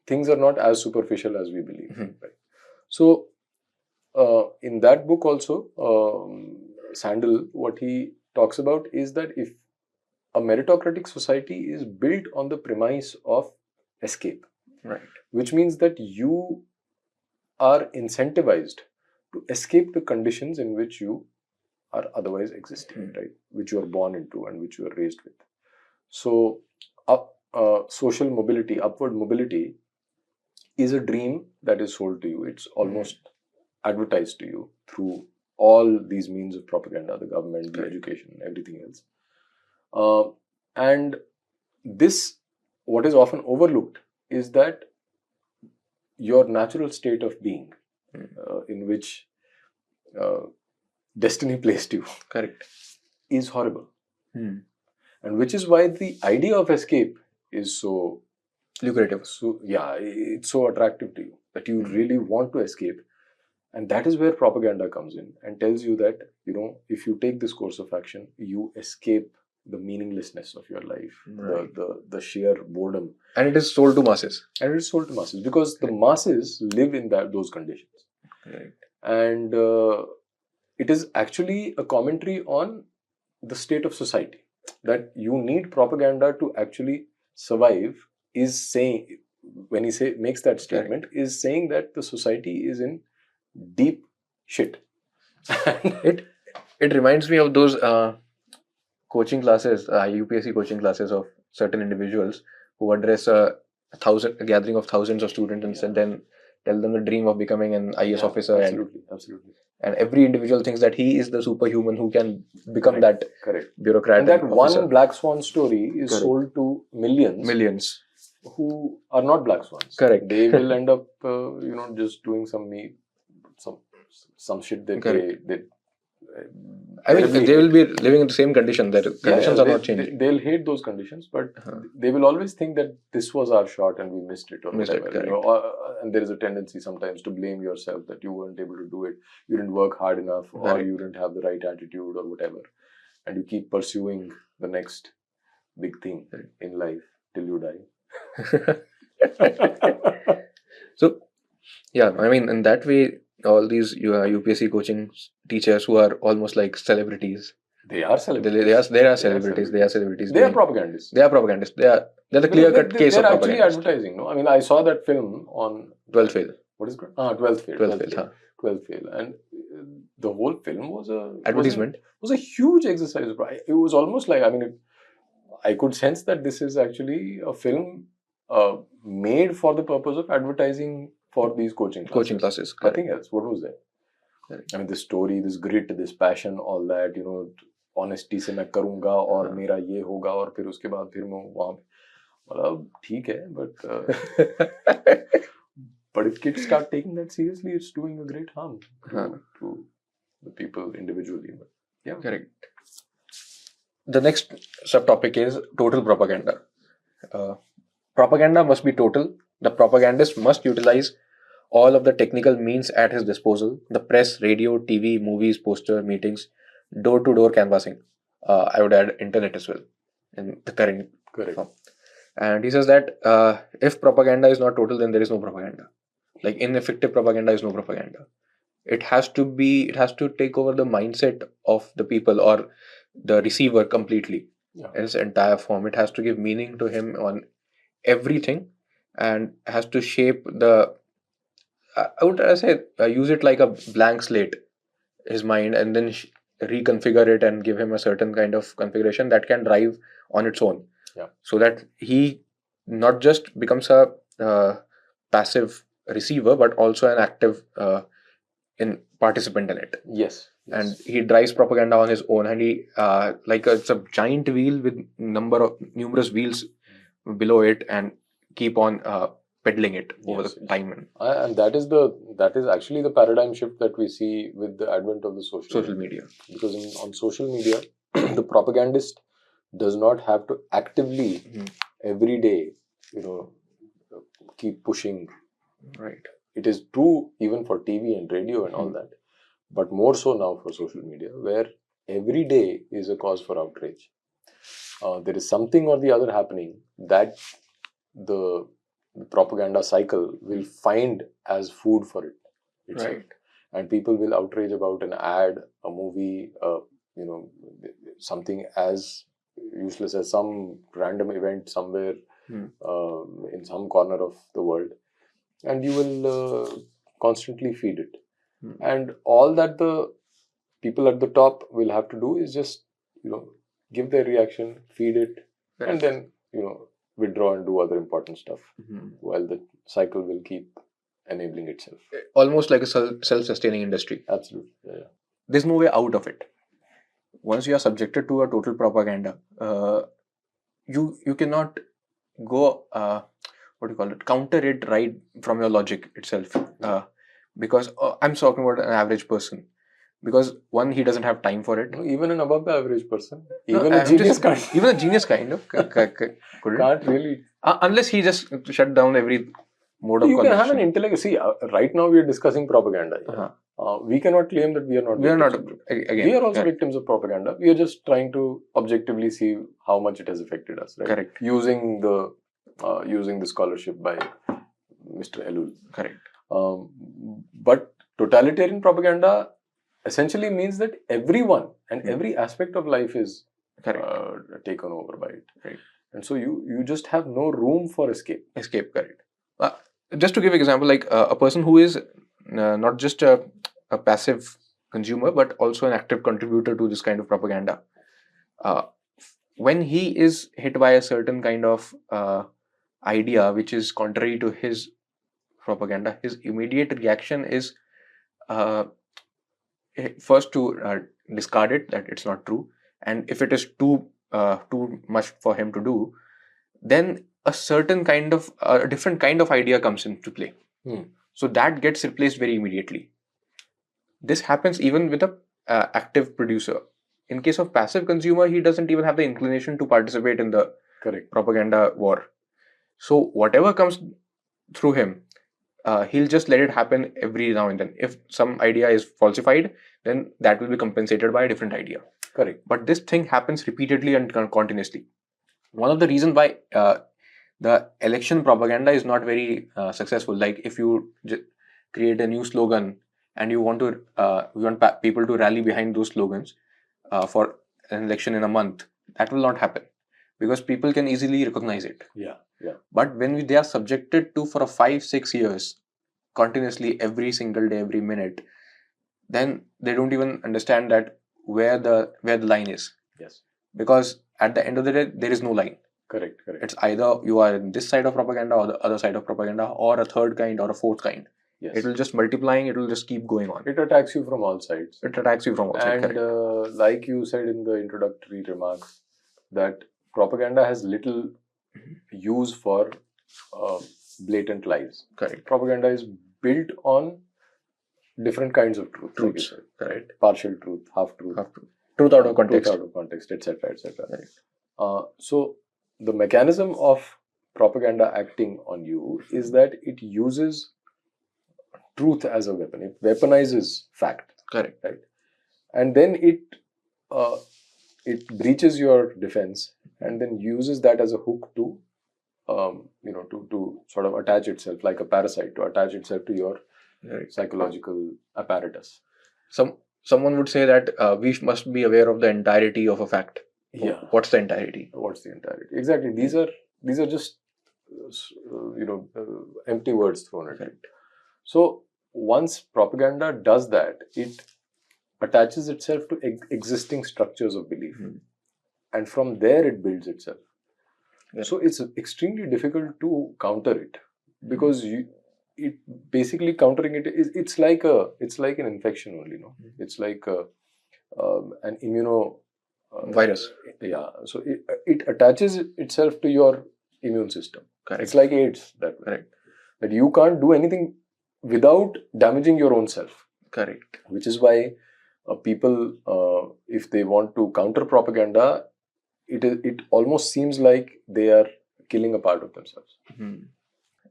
things are not as superficial as we believe. Right. So, in that book also, Sandel, what he talks about is that if a meritocratic society is built on the premise of escape, right, which means that you are incentivized to escape the conditions in which you are otherwise existing, right, which you are born into and which you are raised with. So, social mobility, upward mobility, is a dream that is sold to you. It's almost advertised to you through all these means of propaganda, the government, the education, everything else. And this, what is often overlooked, is that your natural state of being, in which destiny placed you, correct, is horrible. And which is why the idea of escape is so lucrative. So, yeah, it's so attractive to you that you really want to escape. And that is where propaganda comes in and tells you that, you know, if you take this course of action, you escape the meaninglessness of your life, the sheer boredom. And it is sold to masses. And it is sold to masses because the masses live in those conditions. Right. And it is actually a commentary on the state of society. That you need propaganda to actually survive is saying, when he makes that statement, is saying that the society is in deep shit. It reminds me of those coaching classes, UPSC coaching classes of certain individuals who address a gathering of thousands of students and then tell them the dream of becoming an IAS officer. Absolutely. And every individual thinks that he is the superhuman who can become that bureaucrat. And that officer. One black swan story is sold to millions who are not black swans. Correct. They will end up, just doing some shit that they I mean, they will be living in the same condition. Their conditions are not changing. They'll hate those conditions, but they will always think that this was our shot and we missed it or whatever. And there is a tendency sometimes to blame yourself that you weren't able to do it, you didn't work hard enough, or you didn't have the right attitude or whatever. And you keep pursuing the next big thing in life till you die. So, yeah, I mean, in that way, all these UPSC coaching teachers who are almost like celebrities. They are celebrities. They are celebrities. They are celebrities. They are propagandists. They are propagandists. They're the clear-cut case of propaganda. They're actually advertising. No, I mean, I saw that film on 12th Fail. What is it called? 12th Fail. 12th Fail. And the whole film was a advertisement. Was a huge exercise. It was almost like, I mean, I could sense that this is actually a film made for the purpose of advertising for these coaching classes. Nothing else. What was that? I mean, this story, this grit, this passion, all that, you know, honesty से मैं करूँगा और मेरा ये होगा और फिर उसके बाद फिर मैं वहाँ मतलब ठीक है, but if kids start taking that seriously, it's doing a great harm to the people individually. But yeah, correct. The next subtopic is total propaganda. Propaganda must be total. The propagandist must utilize all of the technical means at his disposal: the press, radio, TV, movies, poster, meetings, door-to-door canvassing. I would add internet as well in the current form. And he says that if propaganda is not total, then there is no propaganda. Like ineffective propaganda is no propaganda. It has to take over the mindset of the people or the receiver completely. In its entire form. It has to give meaning to him on everything, and has to shape the, I would say, use it like a blank slate, his mind, and then reconfigure it and give him a certain kind of configuration that can drive on its own. So that he not just becomes a passive receiver, but also an active participant in it. Yes. And he drives propaganda on his own, and he it's a giant wheel with numerous wheels below it, and keep on peddling it over the time. And that is actually the paradigm shift that we see with the advent of the social media. Because on social media, the propagandist does not have to actively every day, keep pushing. Right. It is true even for TV and radio and all that, but more so now for social media, where every day is a cause for outrage. There is something or the other happening that the propaganda cycle will find as food for it itself. Right. And people will outrage about an ad, a movie, something as useless as some random event somewhere in some corner of the world, and you will constantly feed it. And all that the people at the top will have to do is just give their reaction, feed it, and then withdraw and do other important stuff, while the cycle will keep enabling itself. Almost like a self-sustaining industry. Absolutely. Yeah. There's no way out of it. Once you are subjected to a total propaganda, you cannot go counter it right from your logic itself. Because I'm talking about an average person. Because one, he doesn't have time for it. No, even an above the average person, even a genius kind. Even a genius kind of can't really. Unless he just shut down every mode of you conversation. Can have an intellect. See, right now we are discussing propaganda. We cannot claim that we are not. We are not. Again, we are also victims of propaganda. We are just trying to objectively see how much it has affected us. Right? Correct. Using the scholarship by Mr. Ellul. Correct. But totalitarian propaganda essentially means that everyone and every aspect of life is taken over by it. Right. And so you just have no room for escape. Correct. Just to give an example, like a person who is not just a passive consumer, but also an active contributor to this kind of propaganda. When he is hit by a certain kind of idea which is contrary to his propaganda, his immediate reaction is first to discard it, that it's not true, and if it is too much for him to do, then a certain kind of a different kind of idea comes into play. So that gets replaced very immediately. This happens even with a active producer. In case of passive consumer, he doesn't even have the inclination to participate in the propaganda war. So whatever comes through him, he'll just let it happen every now and then. If some idea is falsified, then that will be compensated by a different idea. Correct. But this thing happens repeatedly and continuously. One of the reasons why the election propaganda is not very successful, like if you create a new slogan and you want people to rally behind those slogans for an election in a month, that will not happen because people can easily recognize it. Yeah. But when they are subjected to for 5-6 years continuously, every single day, every minute, then they don't even understand that where the line is. Yes. Because at the end of the day, there is no line. Correct. It's either you are in this side of propaganda or the other side of propaganda, or a third kind or a fourth kind. Yes. It will just multiplying. It will just keep going on. It attacks you from all sides. And like you said in the introductory remarks, that propaganda has little use for blatant lies. Correct. Propaganda is built on different kinds of truths. Correct. Partial truth, half truth, truth out of context, etc., etc. Right. So the mechanism of propaganda acting on you is that it uses truth as a weapon. It weaponizes fact. Correct. Right? And then it breaches your defense and then uses that as a hook to to sort of attach itself like a parasite, to attach itself to your psychological apparatus. Someone would say that we must be aware of the entirety of a fact. Yeah. What's the entirety? What's the entirety? Exactly. These are just empty words thrown at it. So once propaganda does that, it attaches itself to existing structures of belief, and from there it builds itself. Yeah. So it's extremely difficult to counter it, because it basically countering it is it's like an infection only, no? It's like an immuno virus. Yeah. So it attaches itself to your immune system. Correct. It's like AIDS. That you can't do anything without damaging your own self. Correct. Which is why people, if they want to counter propaganda, it almost seems like they are killing a part of themselves.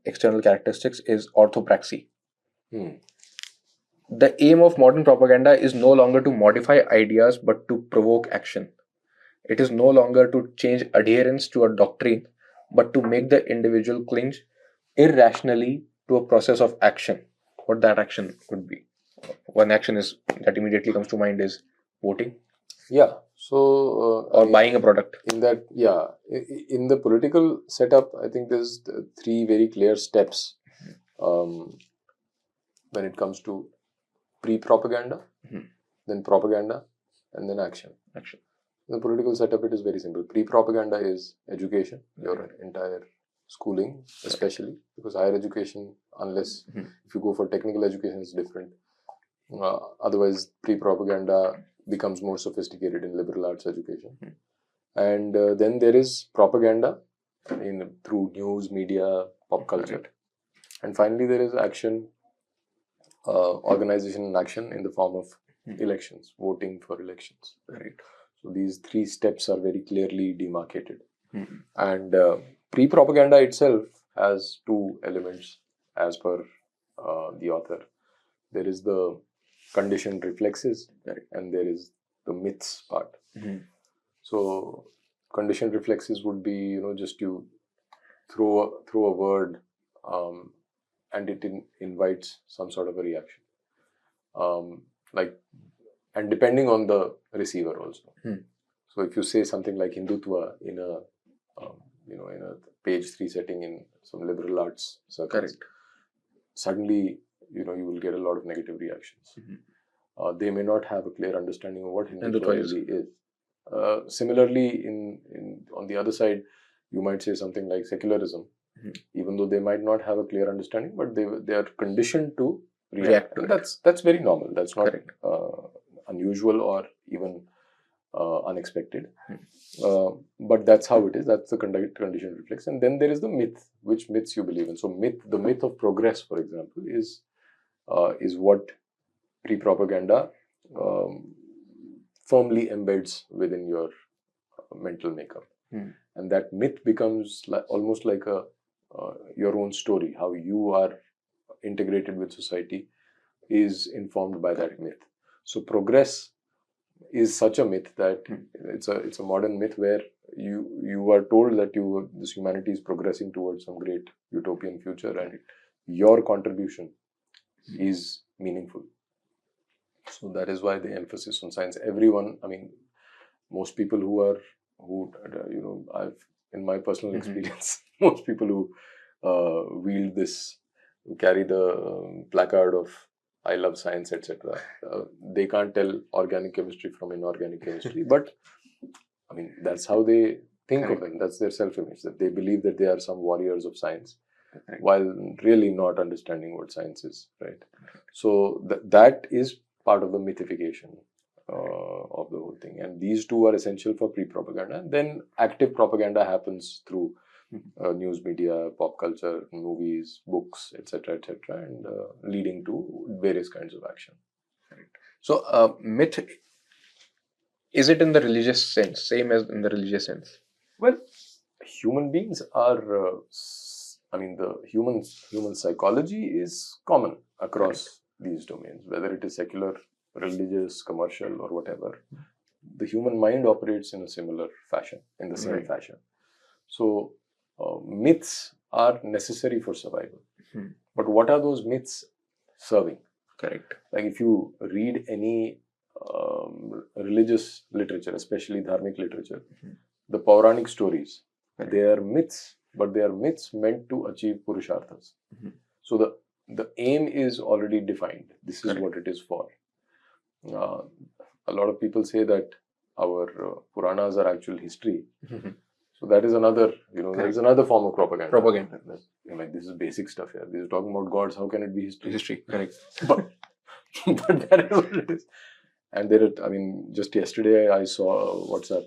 External characteristics is orthopraxy. The aim of modern propaganda is no longer to modify ideas but to provoke action. It is no longer to change adherence to a doctrine but to make the individual cling irrationally to a process of action. What that action could be. One action is that immediately comes to mind is voting. Yeah. So or buying a product. In the political setup, I think there's three very clear steps when it comes to pre-propaganda, then propaganda, and then action. In the political setup, it is very simple. Pre-propaganda is education, your entire schooling, especially because higher education, unless if you go for technical education, it's different. Otherwise, pre-propaganda becomes more sophisticated in liberal arts education. And then there is propaganda through news, media, pop culture. And finally, there is action, organization and action in the form of elections, voting for elections. Right. So these three steps are very clearly demarcated. And pre-propaganda itself has two elements as per the author. There is the conditioned reflexes, and there is the myths part. So conditioned reflexes would be, just you throw a word and it invites some sort of a reaction. And depending on the receiver also. So if you say something like Hindutva in a page 3 setting in some liberal arts circles, suddenly you will get a lot of negative reactions. They may not have a clear understanding of what Hindutva really is. Similarly, on the other side, you might say something like secularism, even though they might not have a clear understanding, but they are conditioned to react. And that's very normal. That's not unusual or even unexpected. But that's how it is. That's the conditioned reflex. And then there is the myth, which myths you believe in. So the myth of progress, for example, is what pre-propaganda firmly embeds within your mental makeup. And that myth becomes almost like your own story. How you are integrated with society is informed by that myth. So progress is such a myth that it's a modern myth where you are told that this humanity is progressing towards some great utopian future, and your contribution is meaningful. So that is why the emphasis on science. Everyone, most people who I've, in my personal experience, most people who wield this, who carry the placard of I love science, etc. They can't tell organic chemistry from inorganic chemistry, but that's how they think of them. That's their self-image, that they believe that they are some warriors of science, while really not understanding what science is. Right. So that is part of the mythification of the whole thing, and these two are essential for pre-propaganda. Then active propaganda happens through news media, pop culture, movies, books, etc., and leading to various kinds of action. Right. So myth, is it in the religious sense, same as in the religious sense? Well, human beings are the human psychology is common. across these domains, whether it is secular, religious, commercial, or whatever. The human mind operates in a similar fashion, in the same fashion. So, myths are necessary for survival. But what are those myths serving? Correct. Like if you read any religious literature, especially dharmic literature, the Pauranic stories, they are myths, but they are myths meant to achieve purusharthas. So the aim is already defined. This is what it is for. A lot of people say that our Puranas are actual history. So that is another, there is another form of propaganda. Like this is basic stuff here. This is talking about gods. How can it be history? History, correct. but that is what it is. And just yesterday I saw a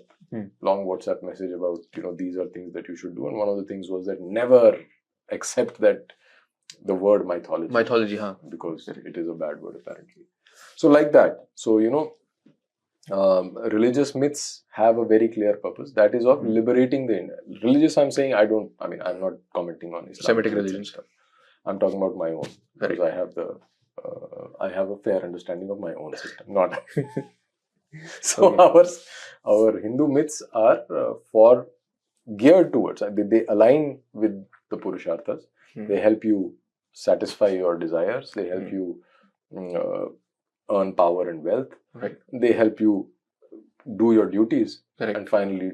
long WhatsApp message about, these are things that you should do. And one of the things was that never accept that the word mythology. Mythology, huh? Because it is a bad word apparently. So like that. So, religious myths have a very clear purpose. That is of liberating the religious. I'm saying I'm not commenting on Islamic Semitic religions. stuff. I'm talking about my own. Because I have a fair understanding of my own system. Not so our Hindu myths are geared towards. They align with the Purusharthas. They help you satisfy your desires. They help you earn power and wealth. Right. They help you do your duties. Correct. And finally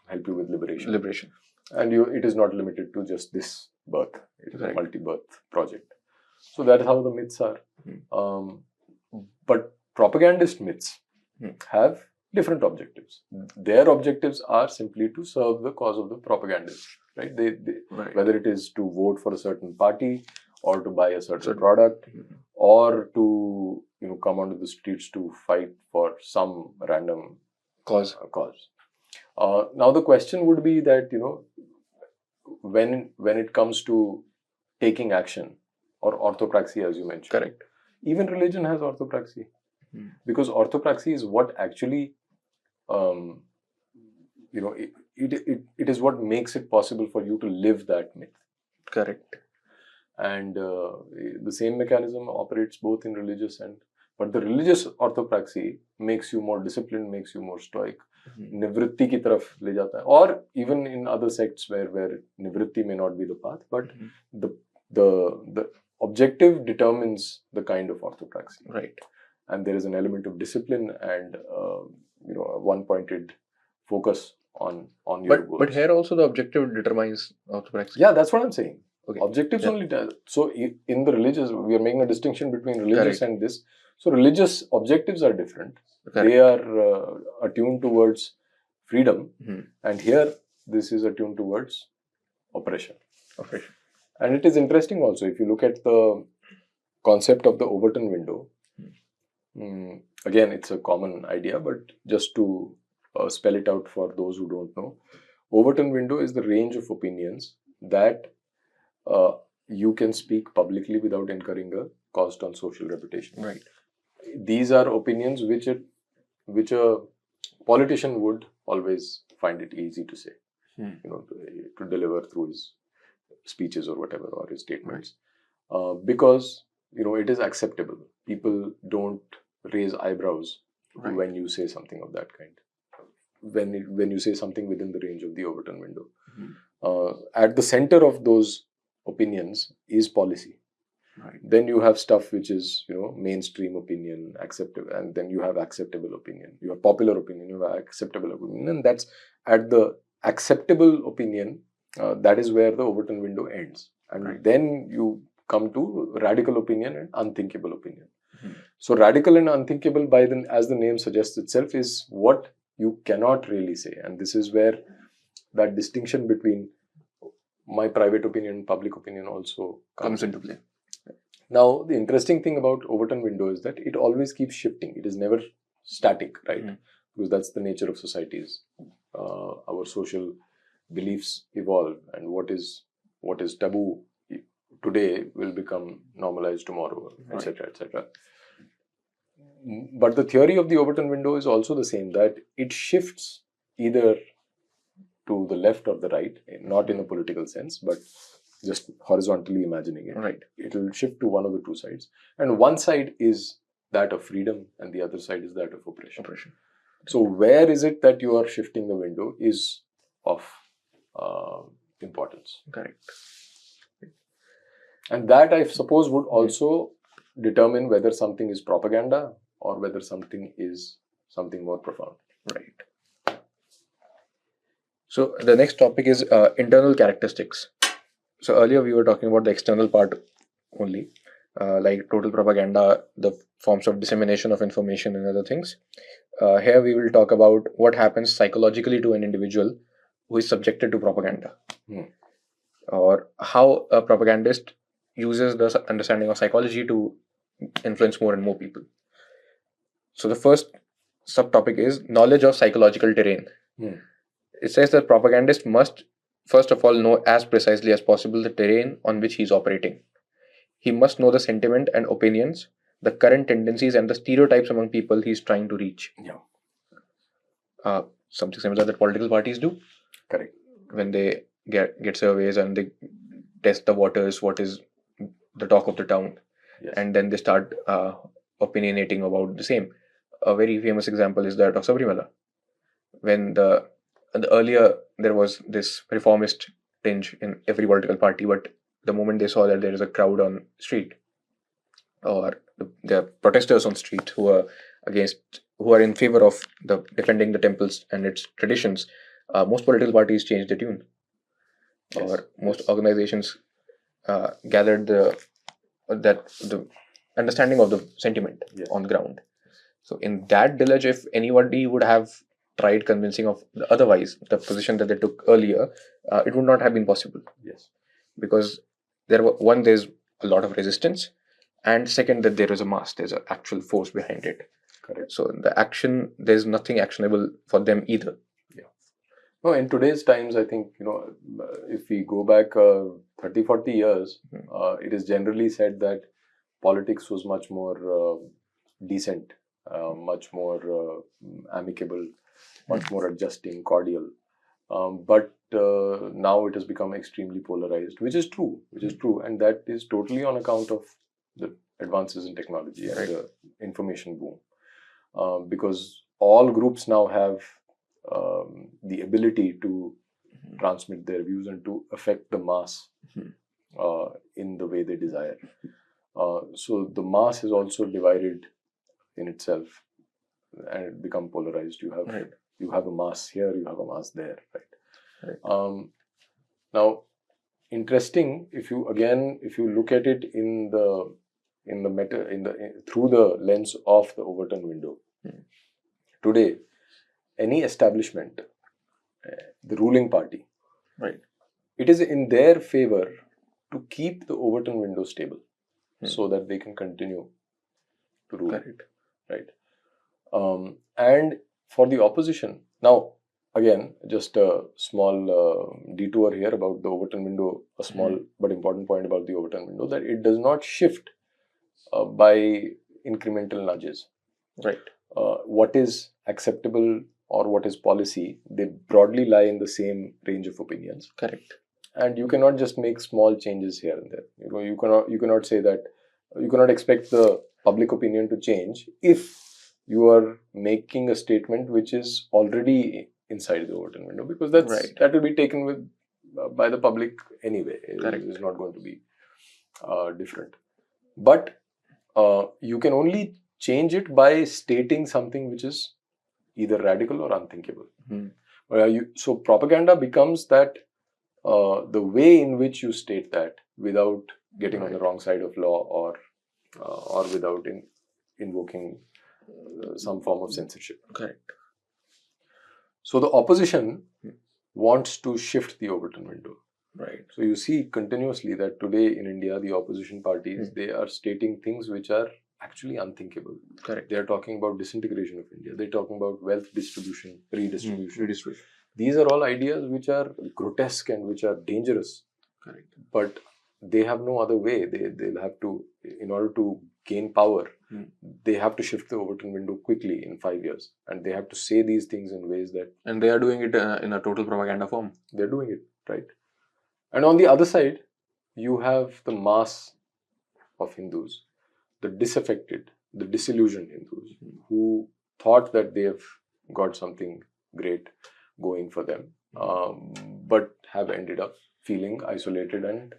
help you with liberation. And it is not limited to just this birth. It is a multi-birth project. So that is how the myths are. But propagandist myths have different objectives. Their objectives are simply to serve the cause of the propagandist. Right? Whether it is to vote for a certain party, or to buy a certain product, or to come onto the streets to fight for some random cause. Now the question would be that when it comes to taking action or orthopraxy, as you mentioned, correct. Even religion has orthopraxy, because orthopraxy is what actually it is what makes it possible for you to live that myth. Correct. And the same mechanism operates both in religious but the religious orthopraxy makes you more disciplined, makes you more stoic. Nivritti ki taraf le jata hai. Or even in other sects where nivritti may not be the path, but the objective determines the kind of orthopraxy. Right. And there is an element of discipline and a one-pointed focus on your goals. But here also the objective determines orthopraxy. Yeah, that's what I'm saying. Okay. Objectives only tell. So in the religious, we are making a distinction between religious and this. So religious objectives are different. Correct. They are attuned towards freedom, and here this is attuned towards oppression. And it is interesting also, if you look at the concept of the Overton window, again it's a common idea, but just to spell it out for those who don't know, Overton window is the range of opinions that you can speak publicly without incurring a cost on social reputation. Right. These are opinions which a politician would always find it easy to say, to deliver through his speeches or whatever, or his statements, because it is acceptable. People don't raise eyebrows when you say something of that kind. When you say something within the range of the Overton window, at the center of those opinions is policy. Right. Then you have stuff which is mainstream opinion, acceptable, and then you have acceptable opinion. You have popular opinion, you have acceptable opinion, and that's at the acceptable opinion. That is where the Overton window ends, and then you come to radical opinion and unthinkable opinion. So radical and unthinkable, as the name suggests itself, is what you cannot really say, and this is where that distinction between my private opinion and public opinion also comes into play. Now, the interesting thing about Overton window is that it always keeps shifting. It is never static, right? Because that's the nature of societies. Our social beliefs evolve, and what is taboo today will become normalized tomorrow, etc., etc. But the theory of the Overton window is also the same, that it shifts either to the left or the right, not in a political sense, but just horizontally imagining it. Right. It will shift to one of the two sides. And one side is that of freedom and the other side is that of oppression. So where is it that you are shifting the window is of importance. Correct. And that, I suppose, would also determine whether something is propaganda or whether something is something more profound. Right. So the next topic is internal characteristics. So earlier we were talking about the external part only, like total propaganda, the forms of dissemination of information and other things. Here we will talk about what happens psychologically to an individual who is subjected to propaganda, or how a propagandist uses the understanding of psychology to influence more and more people. So the first subtopic is knowledge of psychological terrain. It says that propagandist must first of all know as precisely as possible the terrain on which he is operating. He must know the sentiment and opinions, the current tendencies and the stereotypes among people he is trying to reach. Something similar that political parties do. Correct. When they get surveys and they test the waters, what is the talk of the town, and then they start opinionating about the same. A very famous example is that of Subhuman. When the earlier there was this reformist tinge in every political party, but the moment they saw that there is a crowd on street, or the protesters on street who are in favor of the defending the temples and its traditions, most political parties changed the tune. Or most organizations gathered the understanding of the sentiment on the ground. So in that deluge, if anybody would have tried convincing of otherwise the position that they took earlier, it would not have been possible. Because there's a lot of resistance, and second, that there is a mass, there's an actual force behind it. Correct. So the action, there's nothing actionable for them either. No, in today's times, I think, if we go back 30, 40 years, it is generally said that politics was much more decent, much more amicable, much more adjusting, cordial. But now it has become extremely polarized, which is true, and that is totally on account of the advances in technology and the information boom. Because all groups now have the ability to transmit their views and to affect the mass in the way they desire. So the mass is also divided in itself and it become polarized. You have a mass here, you have a mass there, right? Now, interesting, if you look at it through the lens of the Overton window. Today, any establishment, the ruling party, it is in their favor to keep the Overton window stable so that they can continue to rule. Right? And for the opposition, now again, just a small detour here about the Overton window, a small but important point about the Overton window, that it does not shift by incremental nudges. Right. What is acceptable or what is policy, they broadly lie in the same range of opinions. Correct. And you cannot just make small changes here and there. You cannot say that, you cannot expect the public opinion to change if you are making a statement which is already inside the Overton window, because that will be taken by the public anyway. Correct. It is not going to be different. But you can only change it by stating something which is either radical or unthinkable. So propaganda becomes that the way in which you state that without getting on the wrong side of law or without invoking some form of censorship. Correct. So the opposition wants to shift the Overton window. Right. So you see continuously that today in India, the opposition parties, they are stating things which are actually unthinkable. Correct. They are talking about disintegration of India. They're talking about wealth distribution, redistribution. Redistribution. These are all ideas which are grotesque and which are dangerous. Correct. But they have no other way. They'll have to, in order to gain power, they have to shift the Overton window quickly in 5 years. And they have to say these things in ways that... And they are doing it in a total propaganda form. They're doing it, right? And on the other side, you have the mass of Hindus, the disaffected, the disillusioned Hindus, who thought that they have got something great going for them, but have ended up feeling isolated and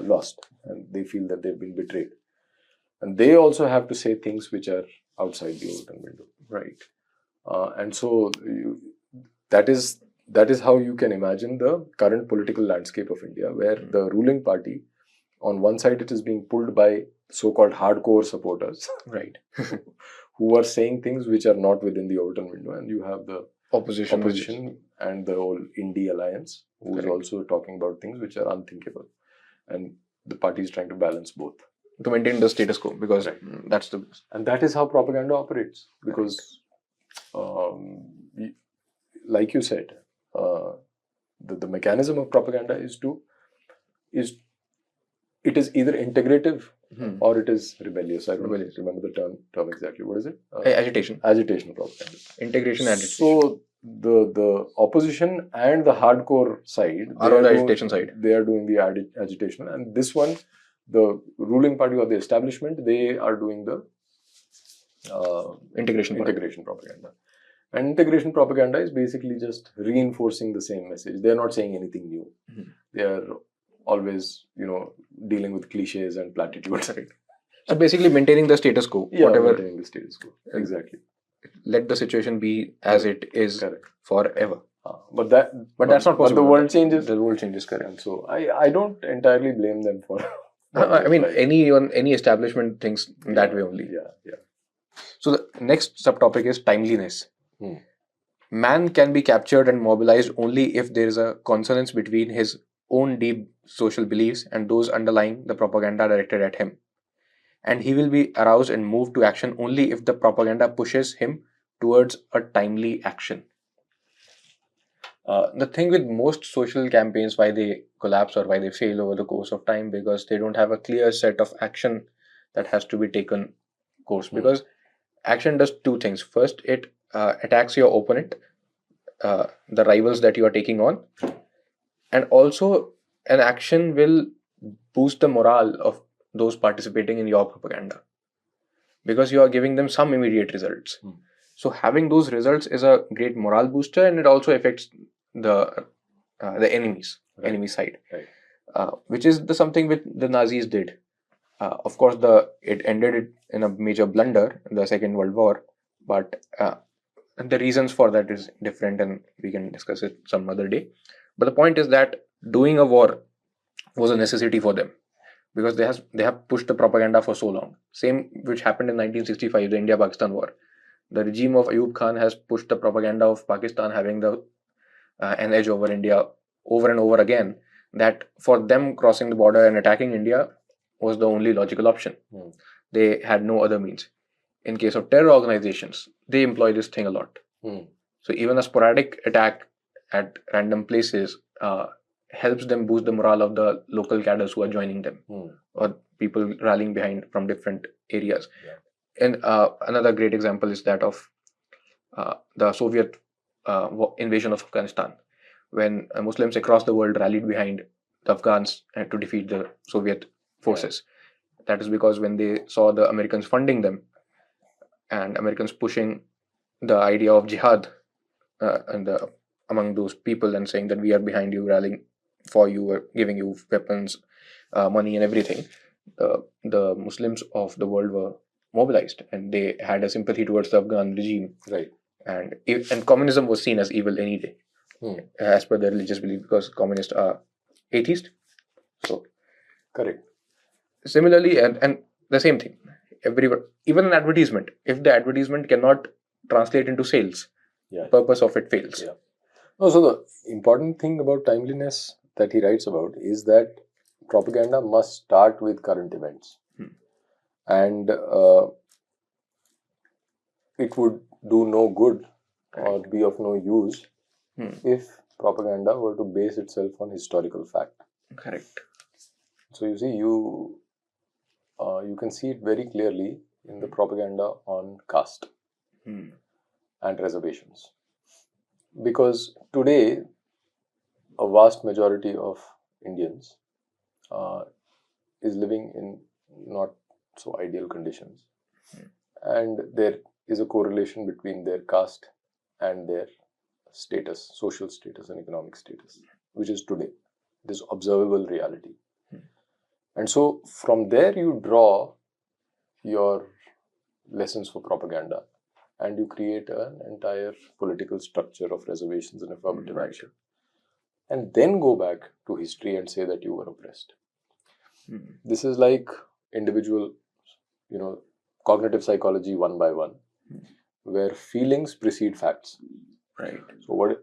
lost, and they feel that they've been betrayed. And they also have to say things which are outside the open window, right? And so that is how you can imagine the current political landscape of India, where the ruling party, on one side, it is being pulled by so-called hardcore supporters, Right. who are saying things which are not within the open window, and you have the Opposition. and the whole Indie alliance, who is Correct. also talking about things which are unthinkable, and the party is trying to balance both. To maintain the status quo, because that's the... And that is how propaganda operates, because like you said, the mechanism of propaganda is it is either integrative or it is rebellious. I don't remember the term exactly. What is it? Agitation. Agitation propaganda. Integration, agitation. So the opposition and the hardcore side are on the agitation side. They are doing the agitation, and this one, the ruling party or the establishment, they are doing the integration propaganda. And integration propaganda is basically just reinforcing the same message. They are not saying anything new. They are always, dealing with cliches and platitudes. So basically maintaining the status quo. Yeah, maintaining the status quo. Exactly. Let the situation be as it is forever. But that's not possible. But the world changes. The world changes, correct. And so I don't entirely blame them for... I mean, any establishment thinks that way only. Yeah. So the next subtopic is timeliness. Man can be captured and mobilized only if there is a consonance between his own deep social beliefs and those underlying the propaganda directed at him. And he will be aroused and moved to action only if the propaganda pushes him towards a timely action. The thing with most social campaigns, why they collapse or why they fail over the course of time, because they don't have a clear set of action that has to be taken course. Because action does two things. First, it attacks your opponent, the rivals that you are taking on, and also an action will boost the morale of those participating in your propaganda, because you are giving them some immediate results. So having those results is a great morale booster, and it also affects the enemy side, which is something which the Nazis did. Of course, it ended it in a major blunder in the Second World War, but the reasons for that is different, and we can discuss it some other day. But the point is that doing a war was a necessity for them, because they have pushed the propaganda for so long. Same which happened in 1965, the India-Pakistan war. The regime of Ayub Khan has pushed the propaganda of Pakistan having an edge over India over and over again, that for them crossing the border and attacking India was the only logical option. They had no other means. In case of terror organizations, they employ this thing a lot. So even a sporadic attack at random places helps them boost the morale of the local cadres who are joining them, or people rallying behind from different areas. And another great example is that of the Soviet invasion of Afghanistan, when Muslims across the world rallied behind the Afghans to defeat the Soviet forces. That is because when they saw the Americans funding them and Americans pushing the idea of jihad among those people and saying that we are behind you, rallying for you, giving you weapons, money and everything, the Muslims of the world were mobilized, and they had a sympathy towards the Afghan regime. And communism was seen as evil any day, as per their religious belief, because communists are atheist. So, correct. Similarly, and the same thing, everyone, even an advertisement, if the advertisement cannot translate into sales, purpose of it fails. So the important thing about timeliness that he writes about is that propaganda must start with current events. And it would do no good or be of no use if propaganda were to base itself on historical fact. Correct. So you see, you can see it very clearly in the propaganda on caste and reservations. Because today, a vast majority of Indians is living in not so ideal conditions, and there is a correlation between their caste and their status, social status and economic status, which is today. It is observable reality. And so from there you draw your lessons for propaganda, and you create an entire political structure of reservations and affirmative action, and then go back to history and say that you were oppressed. This is like individual, cognitive psychology 1 by 1, where feelings precede facts. Right. So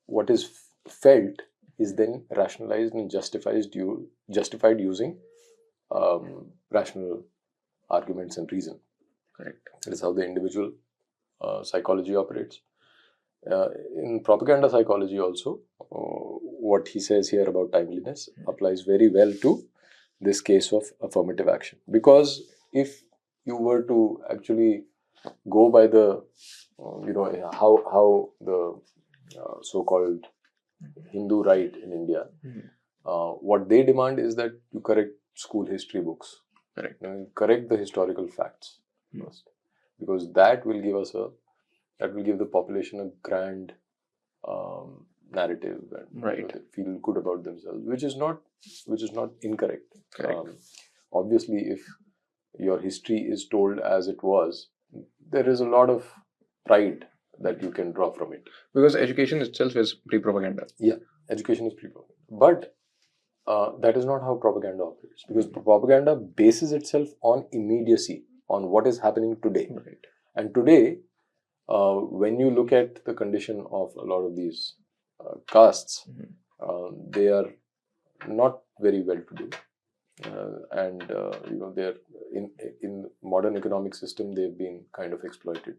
what is felt is then rationalized and justified using rational arguments and reason. Correct. That is how the individual psychology operates. In propaganda psychology also, what he says here about timeliness applies very well to this case of affirmative action. Because if you were to actually go by the, how the so-called Hindu right in India, what they demand is that you correct school history books. Correct. Correct the historical facts first, because that will give the population a grand narrative, and they feel good about themselves, which is not incorrect. Correct. Obviously, if your history is told as it was, there is a lot of pride that you can draw from it. Because education itself is pre-propaganda. Yeah, education is pre-propaganda. But that is not how propaganda operates, because propaganda bases itself on immediacy, on what is happening today. Right. And today, when you look at the condition of a lot of these castes, they are not very well to do. And they're in modern economic system, they've been kind of exploited.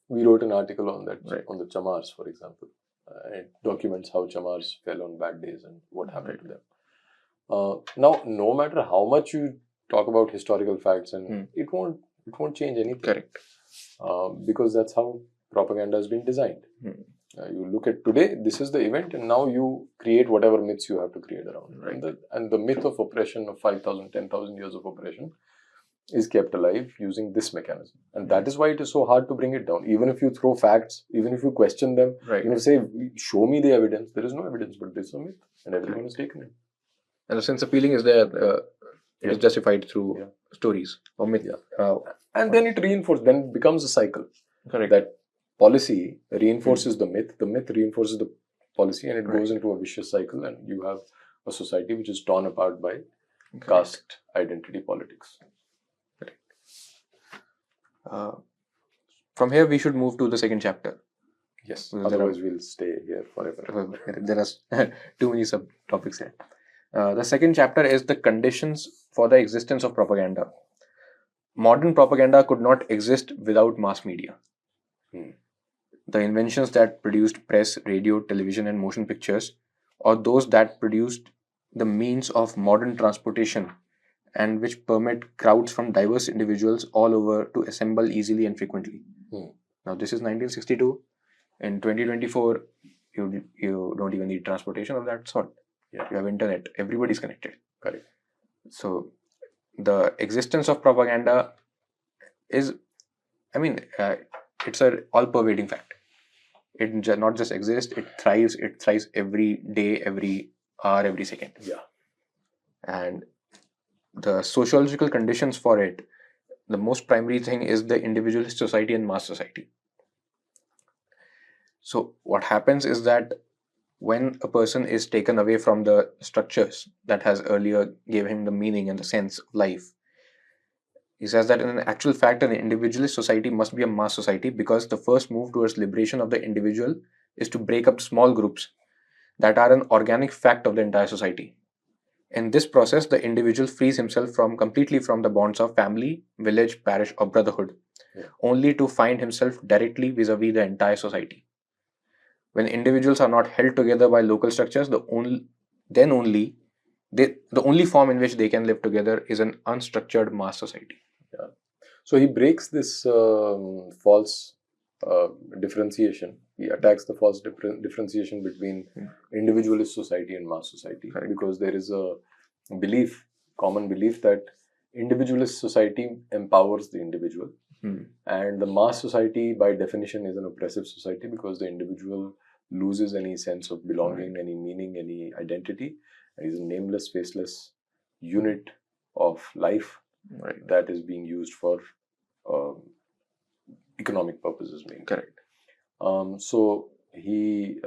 We wrote an article on that, on the chamars, for example. It documents how chamars fell on bad days and what happened to them. Now, no matter how much you talk about historical facts, and it won't change anything. Correct. Because that's how propaganda has been designed. You look at today, this is the event, and now you create whatever myths you have to create around it. Right. And the myth of oppression of 5,000, 10,000 years of oppression is kept alive using this mechanism. And that is why it is so hard to bring it down. Even if you throw facts, even if you question them, even if you say, show me the evidence, there is no evidence, but this is a myth, and everyone is taken it. And since the feeling is there, it is justified through stories or myth. And then it reinforces, then it becomes a cycle. Correct. That policy reinforces the myth reinforces the policy, and it goes into a vicious cycle, and you have a society which is torn apart by caste identity politics. Correct. From here, we should move to the second chapter. Yes, otherwise we'll stay here forever. There are too many subtopics here. The second chapter is the conditions for the existence of propaganda. Modern propaganda could not exist without mass media. The inventions that produced press, radio, television, and motion pictures, or those that produced the means of modern transportation and which permit crowds from diverse individuals all over to assemble easily and frequently. Now, this is 1962. In 2024, you don't even need transportation of that sort. You have internet. Everybody's connected. Correct. So, the existence of propaganda is, it's an all-pervading fact. It not just exists, it thrives. It thrives every day, every hour, every second. Yeah. And the sociological conditions for it, the most primary thing is the individualist society and mass society. So what happens is that when a person is taken away from the structures that has earlier gave him the meaning and the sense of life, he says that in an actual fact, an individualist society must be a mass society, because the first move towards liberation of the individual is to break up small groups that are an organic fact of the entire society. In this process, the individual frees himself completely from the bonds of family, village, parish, or brotherhood, only to find himself directly vis-a-vis the entire society. When individuals are not held together by local structures, the only form in which they can live together is an unstructured mass society. Yeah. So he breaks this false differentiation. He attacks the false differentiation between individualist society and mass society, because there is a common belief that individualist society empowers the individual, and the mass society by definition is an oppressive society because the individual loses any sense of belonging, any meaning, any identity, and is a nameless, faceless unit of life that is being used for economic purposes mainly. Correct. So he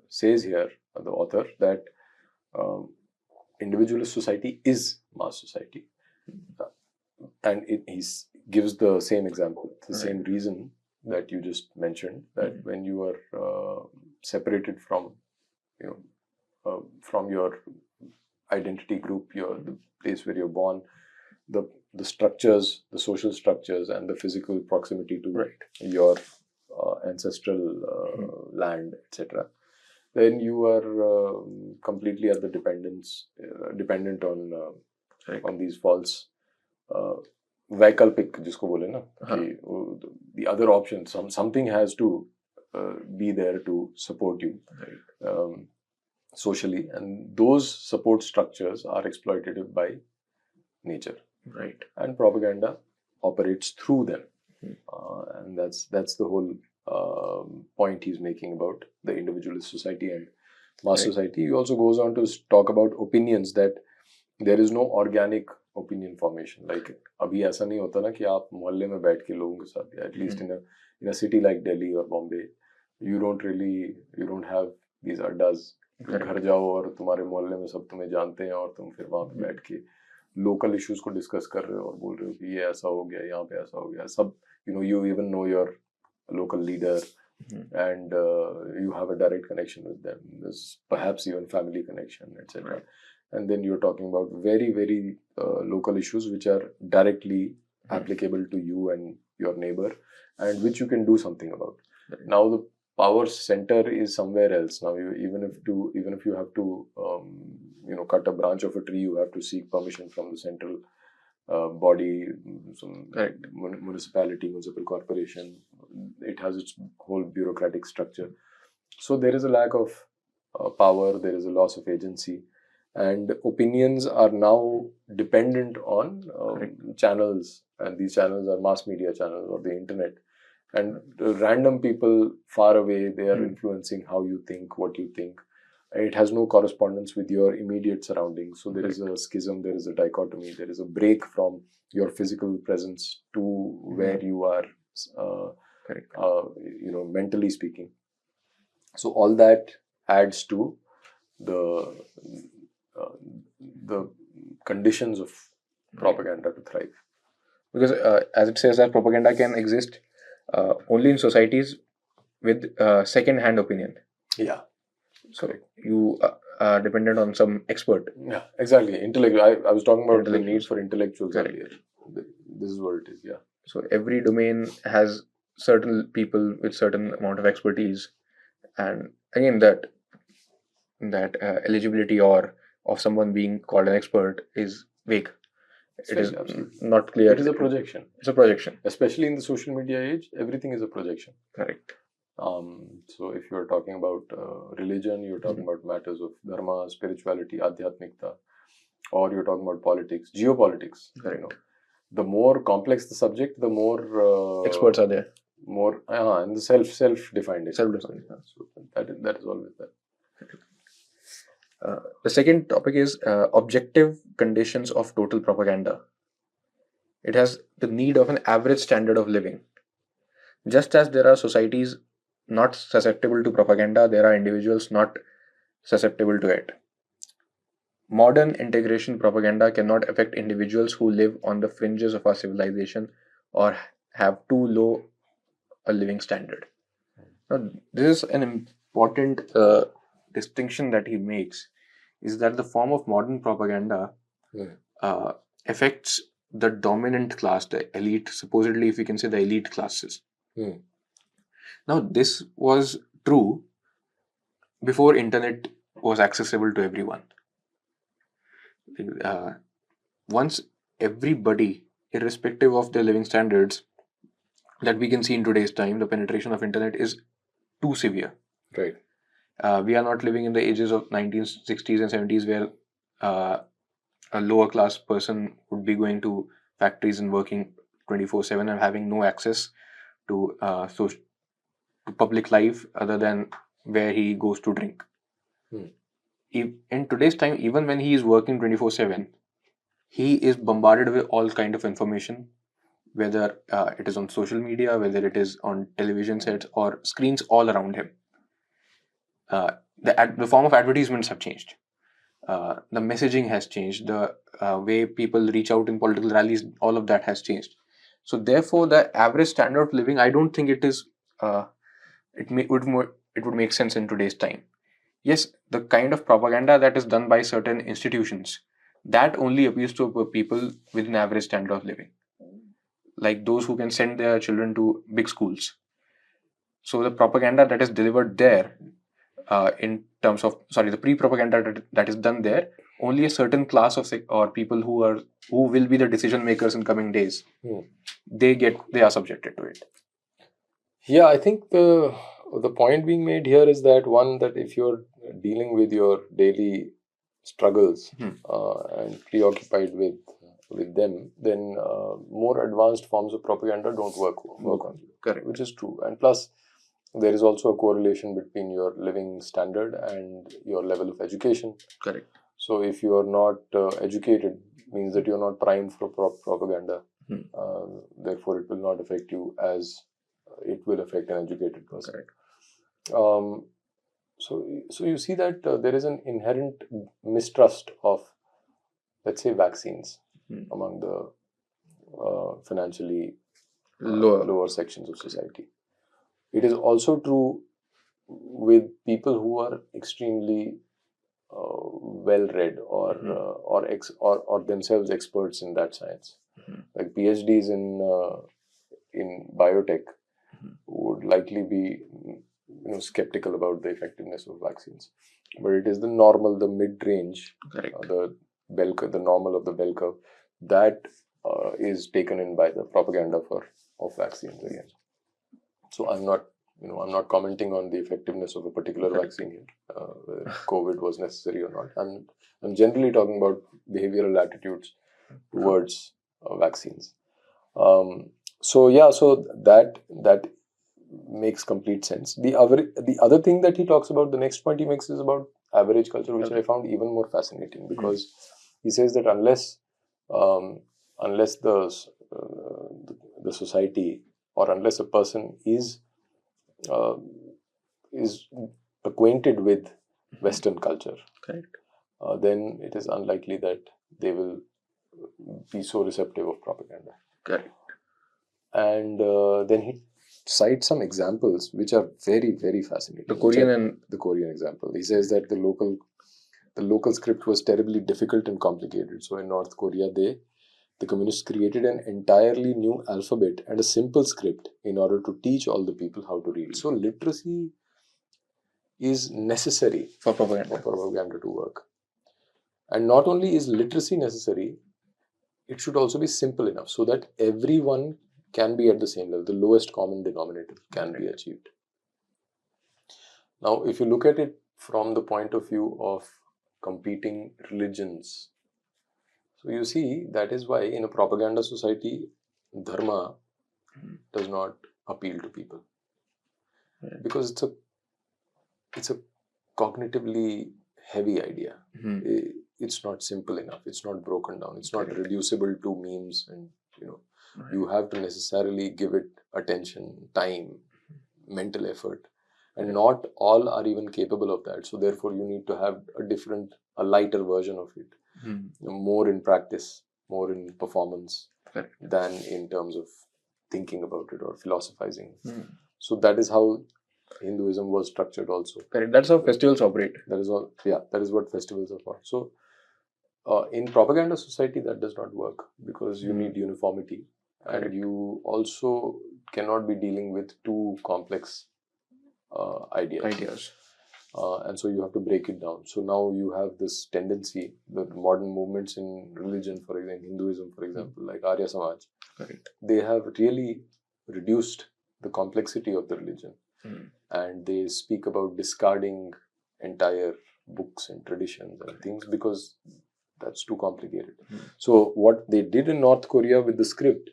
says here, the author, that individualist society is mass society, and he gives the same example, the same reason that you just mentioned, that when you are separated from from your identity group, the place where you're born, the structures, the social structures, and the physical proximity to your ancestral land, etc., then you are completely at the dependent on these false वैकल्पिक जिसको बोले ना कि the other option, something has to be there to support you socially, and those support structures are exploitative by nature, and propaganda operates through them, and that's the whole point he's making about the individualist society and mass society. He also goes on to talk about opinions, that there is no organic opinion formation. Like अभी ऐसा नहीं होता ना कि आप मोहल्ले में बैठ के लोगों के साथ, at least in a city like Delhi or Bombay, you don't have these addas. घर जाओ और तुम्हारे मोहल्ले में सब तुम्हें जानते हैं और तुम फिर वहाँ पे बैठ के लोकल इश्यूज को डिस्कस कर रहे हो और बोल रहे हो कि ये ऐसा हो गया, यहाँ पे ऐसा हो गया, सब you even know your local leader, and you have a direct connection with them. There's perhaps even family connection, etc. And then you're talking about very, very local issues which are directly applicable to you and your neighbor, and which you can do something about. Now the power center is somewhere else. Now even if you have to cut a branch of a tree, you have to seek permission from the central body, some municipality, municipal corporation. It has its whole bureaucratic structure. So there is a lack of power, there is a loss of agency, and opinions are now dependent on channels, and these channels are mass media channels or the internet. And random people far away, they are influencing how you think, what you think. It has no correspondence with your immediate surroundings. So there is a schism, there is a dichotomy, there is a break from your physical presence to where you are, mentally speaking. So all that adds to the conditions of propaganda to thrive. Because as it says that propaganda can exist only in societies with second-hand opinion. Yeah. So you are dependent on some expert. Yeah, exactly. Intellectual. I was talking about the need for intellectuals earlier. This is what it is. Yeah. So every domain has certain people with certain amount of expertise, and again that eligibility or of someone being called an expert is vague. It is not clear. It is a projection. It's a projection. Especially in the social media age, everything is a projection. Correct. So if you're talking about religion, you're talking about matters of dharma, spirituality, adhyatmikta, or you're talking about politics, geopolitics. Correct. The more complex the subject, the more experts are there. More and the self-defined. Self-defined. So that is always there. The second topic is objective conditions of total propaganda. It has the need of an average standard of living. Just as there are societies not susceptible to propaganda, there are individuals not susceptible to it. Modern integration propaganda cannot affect individuals who live on the fringes of our civilization or have too low a living standard. Now, this is an important distinction that he makes, is that the form of modern propaganda affects the dominant class, the elite, supposedly, if we can say, the elite classes. Now, this was true before internet was accessible to everyone. Once everybody, irrespective of their living standards, that we can see in today's time, the penetration of internet is too severe. Right. We are not living in the ages of 1960s and 70s where a lower class person would be going to factories and working 24/7 and having no access to to public life other than where he goes to drink. In today's time, even when he is working 24/7, he is bombarded with all kind of information, whether it is on social media, whether it is on television sets or screens all around him. The form of advertisements have changed. The messaging has changed. The way people reach out in political rallies, all of that has changed. So therefore, the average standard of living, I don't think it is. It would make sense in today's time. Yes, the kind of propaganda that is done by certain institutions, that only appeals to people with an average standard of living, like those who can send their children to big schools. So the propaganda that is delivered there, in terms of the pre-propaganda that is done there, only a certain class of or people who will be the decision makers in coming days, they are subjected to it. Yeah, I think the point being made here is that one, that if you're dealing with your daily struggles and preoccupied with them, then more advanced forms of propaganda don't work on you. Correct. Which is true. And plus, there is also a correlation between your living standard and your level of education. Correct. So if you are not educated, means that you're not primed for propaganda. Therefore, it will not affect you as it will affect an educated person. Correct. So you see that there is an inherent mistrust of, let's say, vaccines among the financially lower sections of society. It is also true with people who are extremely well-read or themselves experts in that science, like PhDs in biotech would likely be skeptical about the effectiveness of vaccines. But it is the normal, the mid-range, the normal of the bell curve that is taken in by the propaganda of vaccines again. So I'm not commenting on the effectiveness of a particular vaccine here, whether COVID was necessary or not. I'm generally talking about behavioral attitudes towards vaccines. So that makes complete sense. The other thing that he talks about, the next point he makes, is about average culture, which I found even more fascinating, because he says that unless the society, or unless a person is acquainted with Western culture, correct, then it is unlikely that they will be so receptive of propaganda. Correct. And then he cites some examples which are very, very fascinating. The Korean example. He says that the local script was terribly difficult and complicated. So in North Korea, the communists created an entirely new alphabet and a simple script in order to teach all the people how to read. So literacy is necessary for propaganda to work. And not only is literacy necessary, it should also be simple enough so that everyone can be at the same level. The lowest common denominator can be achieved. Now, if you look at it from the point of view of competing religions, so you see that is why in a propaganda society, dharma does not appeal to people, because it's a cognitively heavy idea. It's not simple enough. It's not broken down. It's not reducible to memes, and you have to necessarily give it attention, time, mental effort, and not all are even capable of that. So therefore, you need to have a lighter version of it, more in practice, more in performance, than in terms of thinking about it or philosophizing. So that is how Hinduism was structured also. Correct. That's how festivals operate. That is all. Yeah, that is what festivals are for. So in propaganda society, that does not work, because you need uniformity, and you also cannot be dealing with too complex ideas. And so you have to break it down. So now you have this tendency, the modern movements in religion, for example, Hinduism, for example, like Arya Samaj, they have really reduced the complexity of the religion, and they speak about discarding entire books and traditions and things, because that's too complicated. So what they did in North Korea with the script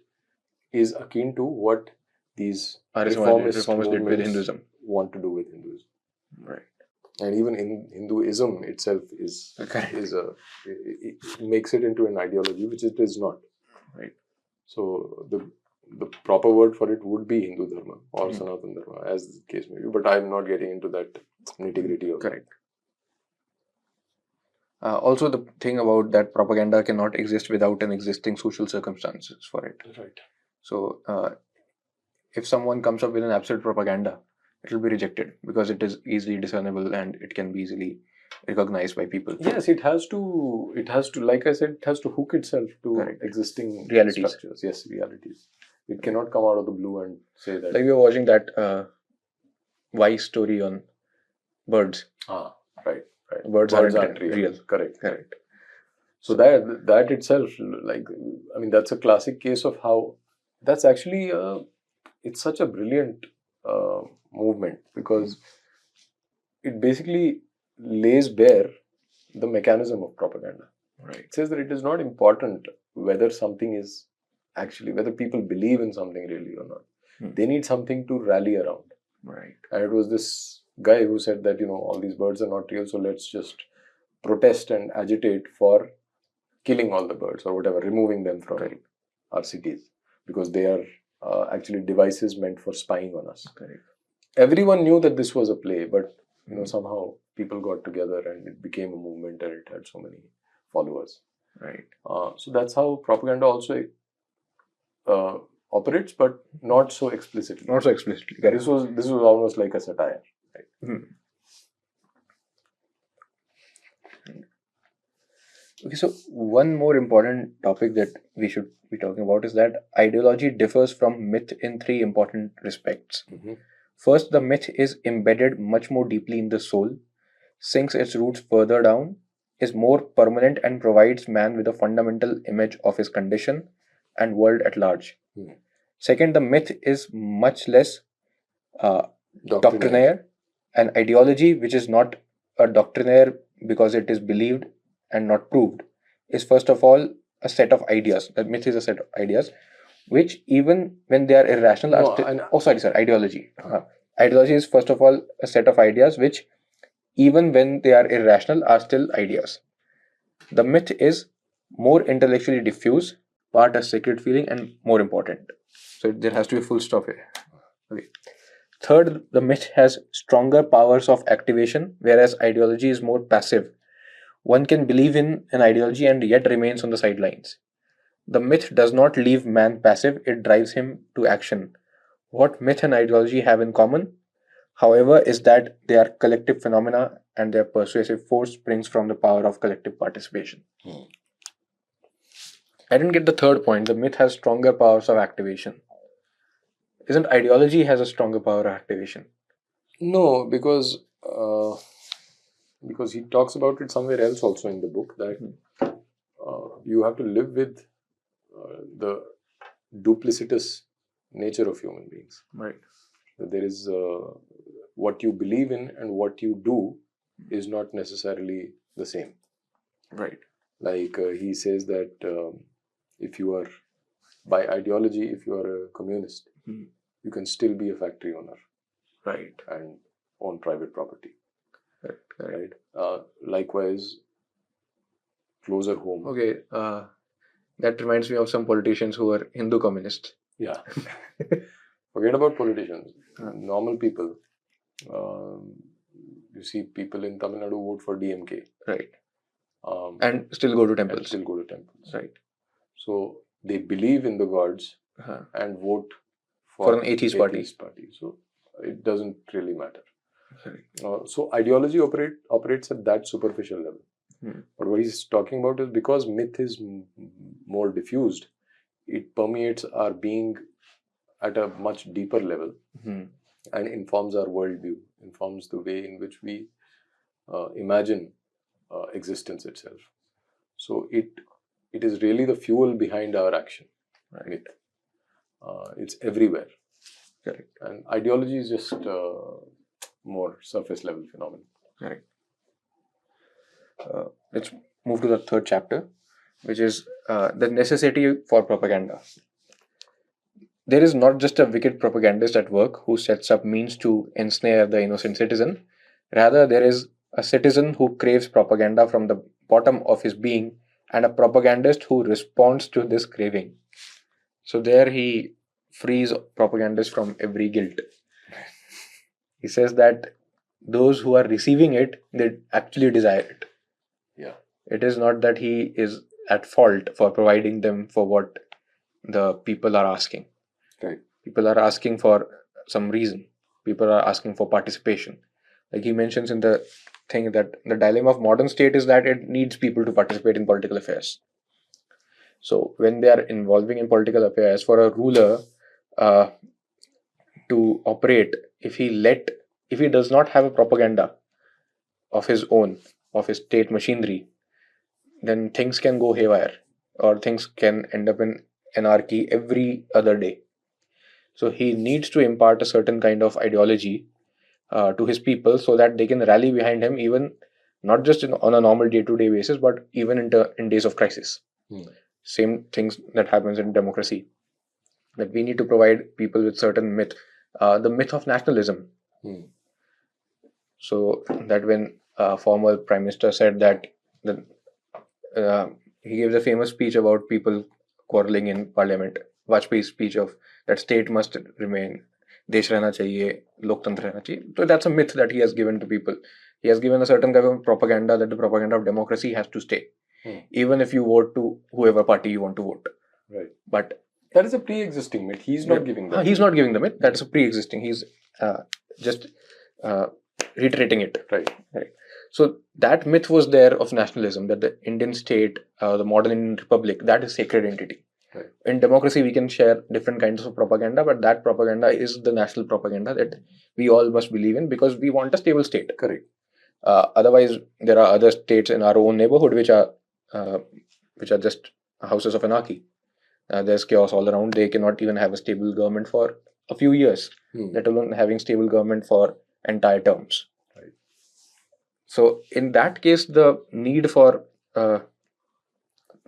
is akin to what these reformist did with movements Hinduism. want to do with Hinduism. Right. And even in Hinduism itself is it makes it into an ideology which it is not. Right. So the proper word for it would be Hindu Dharma or Sanatana Dharma, as the case may be. But I'm not getting into that nitty-gritty of Correct. Also, the thing about that propaganda cannot exist without an existing social circumstances for it. Right. So, if someone comes up with an absolute propaganda, it will be rejected because it is easily discernible and it can be easily recognized by people. Yes, it has to, like I said, it has to hook itself to Correct. existing Realities. structures. Yes, realities. It cannot come out of the blue and say that. Like we were watching that Vice story on birds. Right. Birds aren't real. Correct. So that itself, like, I mean, that's a classic case of how that's actually it's such a brilliant movement, because it basically lays bare the mechanism of propaganda. Right. It says that it is not important whether something is actually, whether people believe in something really or not. They need something to rally around. Right. And it was this guy who said that, all these birds are not real, so let's just protest and agitate for killing all the birds or whatever, removing them from our cities, because they are actually devices meant for spying on us. Correct. Everyone knew that this was a play, but somehow people got together and it became a movement and it had so many followers. Right. So that's how propaganda also operates, but not so explicitly. Not so explicitly. This was almost like a satire. Right? Okay, so one more important topic that we should be talking about is that ideology differs from myth in three important respects. First, the myth is embedded much more deeply in the soul, sinks its roots further down, is more permanent, and provides man with a fundamental image of his condition and world at large. Second, the myth is much less doctrinaire. An ideology which is not a doctrinaire because it is believed and not proved is first of all a set of ideas. The myth is a set of ideas which, even when they are irrational, ideology. Ideology is first of all a set of ideas which, even when they are irrational, are still ideas. The myth is more intellectually diffuse, part a sacred feeling, and more important. So there has to be a full stop here. Okay. Third, the myth has stronger powers of activation, whereas ideology is more passive. One can believe in an ideology and yet remains on the sidelines. The myth does not leave man passive, it drives him to action. What myth and ideology have in common, however, is that they are collective phenomena and their persuasive force springs from the power of collective participation. I didn't get the third point. The myth has stronger powers of activation. Isn't ideology has a stronger power of activation? No, because he talks about it somewhere else also in the book, that you have to live with the duplicitous nature of human beings. Right. There is what you believe in and what you do is not necessarily the same. Right. Like he says that if you are, by ideology, if you are a communist, you can still be a factory owner. Right. And own private property. Right. Likewise, closer home. Okay. That reminds me of some politicians who are Hindu communists. Yeah. Forget about politicians. Normal people. You see people in Tamil Nadu vote for DMK. Right. And still go to temples. Right. So they believe in the gods and vote for an atheist party. So it doesn't really matter. So ideology operates at that superficial level. But what he's talking about is, because myth is more diffused, it permeates our being at a much deeper level and informs our worldview, informs the way in which we imagine existence itself. So it is really the fuel behind our action. Myth. It's everywhere. Correct. And ideology is just more surface level phenomenon. Correct. It's move to the third chapter, which is the necessity for propaganda. There is not just a wicked propagandist at work who sets up means to ensnare the innocent citizen. Rather, there is a citizen who craves propaganda from the bottom of his being and a propagandist who responds to this craving. So, there he frees propagandists from every guilt. He says that those who are receiving it, they actually desire it. Yeah. It is not that he is at fault for providing them for what the people are asking. Right. People are asking for some reason. People are asking for participation. Like he mentions in the thing that the dilemma of modern state is that it needs people to participate in political affairs. So when they are involving in political affairs, for a ruler uh, to operate, if he does not have a propaganda of his own, of his state machinery, then things can go haywire, or things can end up in anarchy every other day. So he needs to impart a certain kind of ideology to his people so that they can rally behind him, even not just on a normal day-to-day basis, but even in days of crisis. Same things that happens in democracy. That we need to provide people with certain myth, the myth of nationalism. So that when former prime minister said that the he gave a famous speech about people quarreling in parliament. Vajpayee's speech of that state must remain, desh rehna chahiye, loktantra rehna chahiye. So that's a myth that he has given to people. He has given a certain kind of propaganda that the propaganda of democracy has to stay, even if you vote to whoever party you want to vote. Right. But that is a pre-existing myth. He's not giving that. He's not giving the myth. That's a pre-existing. He's just reiterating it. Right. So that myth was there of nationalism, that the Indian state, the modern Indian republic, that is sacred entity. Right. In democracy, we can share different kinds of propaganda, but that propaganda is the national propaganda that we all must believe in because we want a stable state. Correct. Otherwise, there are other states in our own neighborhood which are just houses of anarchy. There's chaos all around. They cannot even have a stable government for a few years, let alone having stable government for entire terms. Right. So in that case, the need for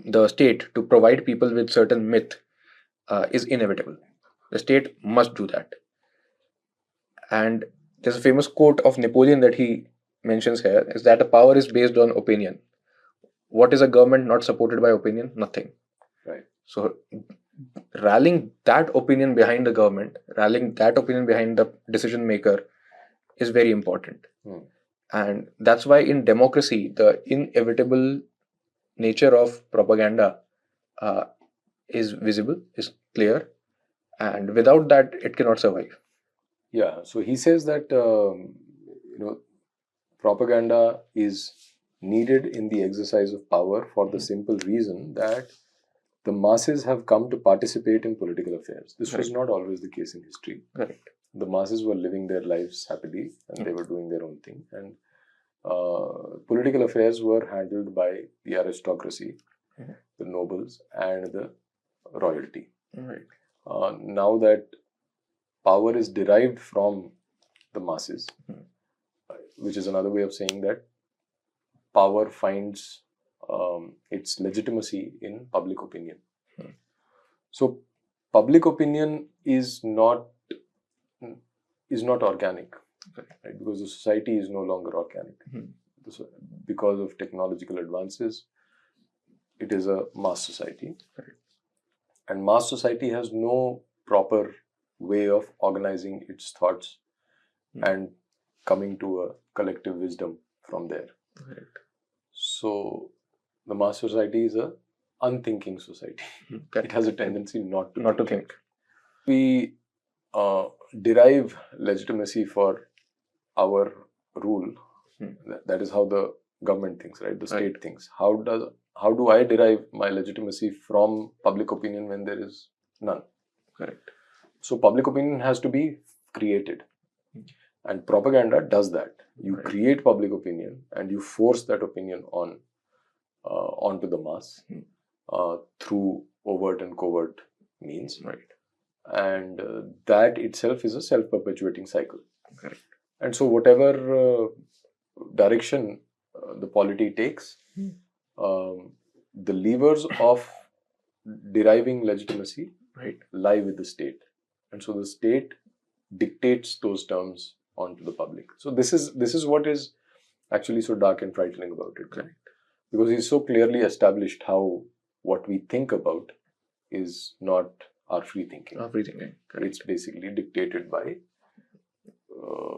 the state to provide people with certain myth is inevitable. The state must do that. And there's a famous quote of Napoleon that he mentions here, is that a power is based on opinion. What is a government not supported by opinion? Nothing. Right. So rallying that opinion behind the government, rallying that opinion behind the decision maker is very important. And that's why in democracy, the inevitable nature of propaganda is visible, is clear, and without that, it cannot survive. Yeah, so he says that propaganda is needed in the exercise of power for the simple reason that the masses have come to participate in political affairs. This was not always the case in history. Correct. The masses were living their lives happily and they were doing their own thing. And political affairs were handled by the aristocracy, the nobles, and the royalty. Now that power is derived from the masses, which is another way of saying that power finds its legitimacy in public opinion. So public opinion is not organic, right? Because the society is no longer organic. Because of technological advances, it is a mass society. And mass society has no proper way of organizing its thoughts and coming to a collective wisdom from there. So the mass society is a unthinking society. It has a tendency not to think. We derive legitimacy for our rule. That is how the government thinks, right? The state thinks. How do I derive my legitimacy from public opinion when there is none? Correct. So public opinion has to be created. And propaganda does that. You create public opinion and you force that opinion onto the mass through overt and covert means. And that itself is a self-perpetuating cycle. Correct. And so whatever direction the polity takes, the levers of deriving legitimacy lie with the state, and so the state dictates those terms onto the public. So this is what is actually so dark and frightening about it, right? Because he's so clearly established how what we think about is not our free thinking. It's basically dictated by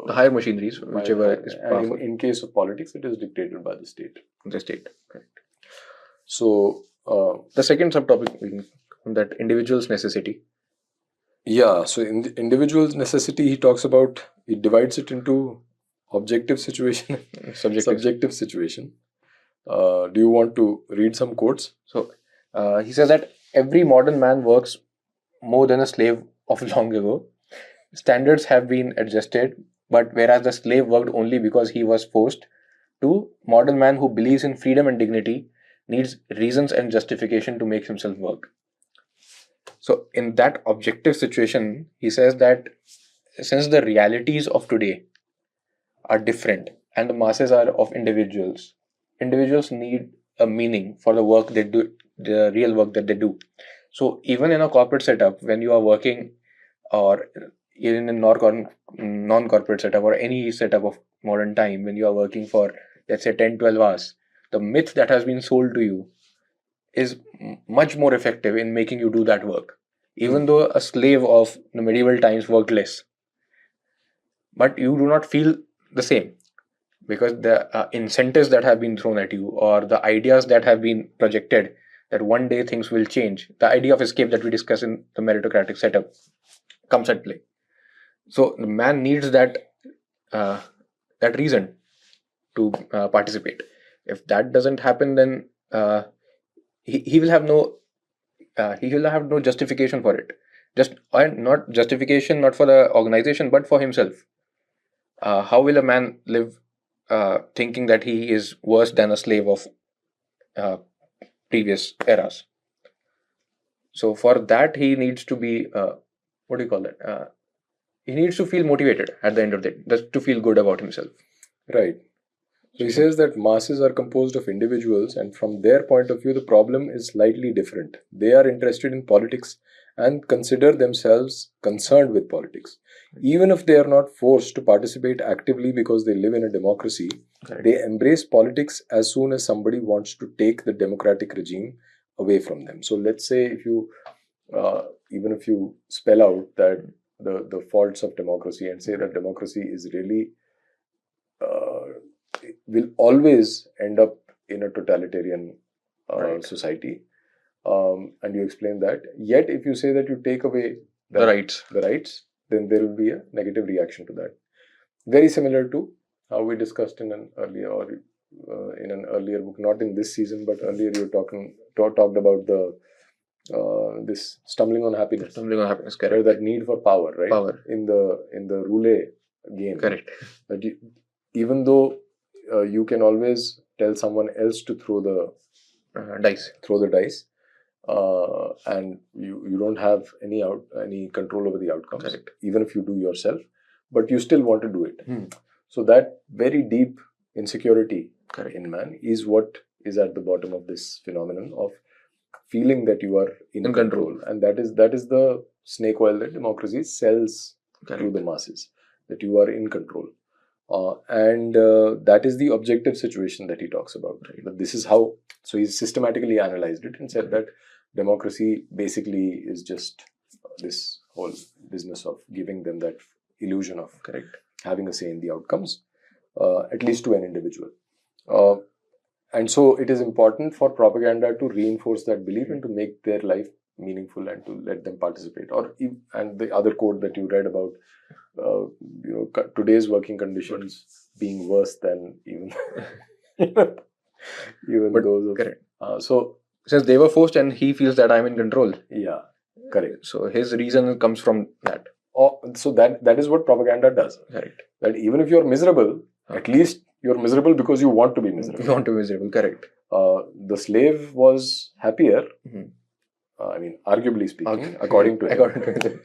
the higher machineries, whichever is powerful. In case of politics, it is dictated by the state. Correct. So the second subtopic, that individual's necessity. Yeah, so in the individual's necessity, he talks about, he divides it into objective situation, subjective situation. Do you want to read some quotes? So he says that every modern man works more than a slave of long ago. Standards have been adjusted, but whereas the slave worked only because he was forced to, modern man who believes in freedom and dignity needs reasons and justification to make himself work. So in that objective situation, he says that since the realities of today are different and the masses are of individuals need a meaning for the work they do, the real work that they do. So even in a corporate setup, when you are working, or even in non-corporate setup or any setup of modern time, when you are working for, let's say, 10-12 hours, the myth that has been sold to you is much more effective in making you do that work, even though a slave of the medieval times worked less. But you do not feel the same, because the incentives that have been thrown at you, or the ideas that have been projected that one day things will change, the idea of escape that we discuss in the meritocratic setup comes at play. So the man needs that reason to participate. If that doesn't happen, then he will have no justification for it. Not justification, not for the organization, but for himself. How will a man live thinking that he is worse than a slave of previous eras? So for that, he needs to be he needs to feel motivated at the end of the day, just to feel good about himself. Right. So he says that masses are composed of individuals, and from their point of view, the problem is slightly different. They are interested in politics and consider themselves concerned with politics. Even if they are not forced to participate actively because they live in a democracy, they embrace politics as soon as somebody wants to take the democratic regime away from them. So let's say if you, even if you spell out that the faults of democracy and say that democracy is really will always end up in a totalitarian society, and you explain that. Yet, if you say that you take away the rights, then there will be a negative reaction to that. Very similar to how we discussed in an earlier book, not in this season, but earlier you talked about the this stumbling on happiness. Correct. That need for power, right? Power in the roulette game. Correct. That even though you can always tell someone else to throw the dice, and you don't have any control over the outcomes. Correct. Even if you do yourself, but you still want to do it. So that very deep insecurity in man is what is at the bottom of this phenomenon of feeling that you are in control, and that is the snake oil that democracy sells to the masses, that you are in control. And that is the objective situation that he talks about. Right? But this is how, so he's systematically analyzed it and said that democracy basically is just this whole business of giving them that illusion of having a say in the outcomes, at least to an individual. And so it is important for propaganda to reinforce that belief and to make their life meaningful and to let them participate. And the other quote that you read about, today's working conditions being worse than even those of. So since they were forced and he feels that I'm in control. Yeah, correct. So his reason comes from that. So that is what propaganda does. Correct. That even if you're miserable, at least you're miserable because you want to be miserable. You want to be miserable, correct. The slave was happier. I mean, arguably speaking, according to him.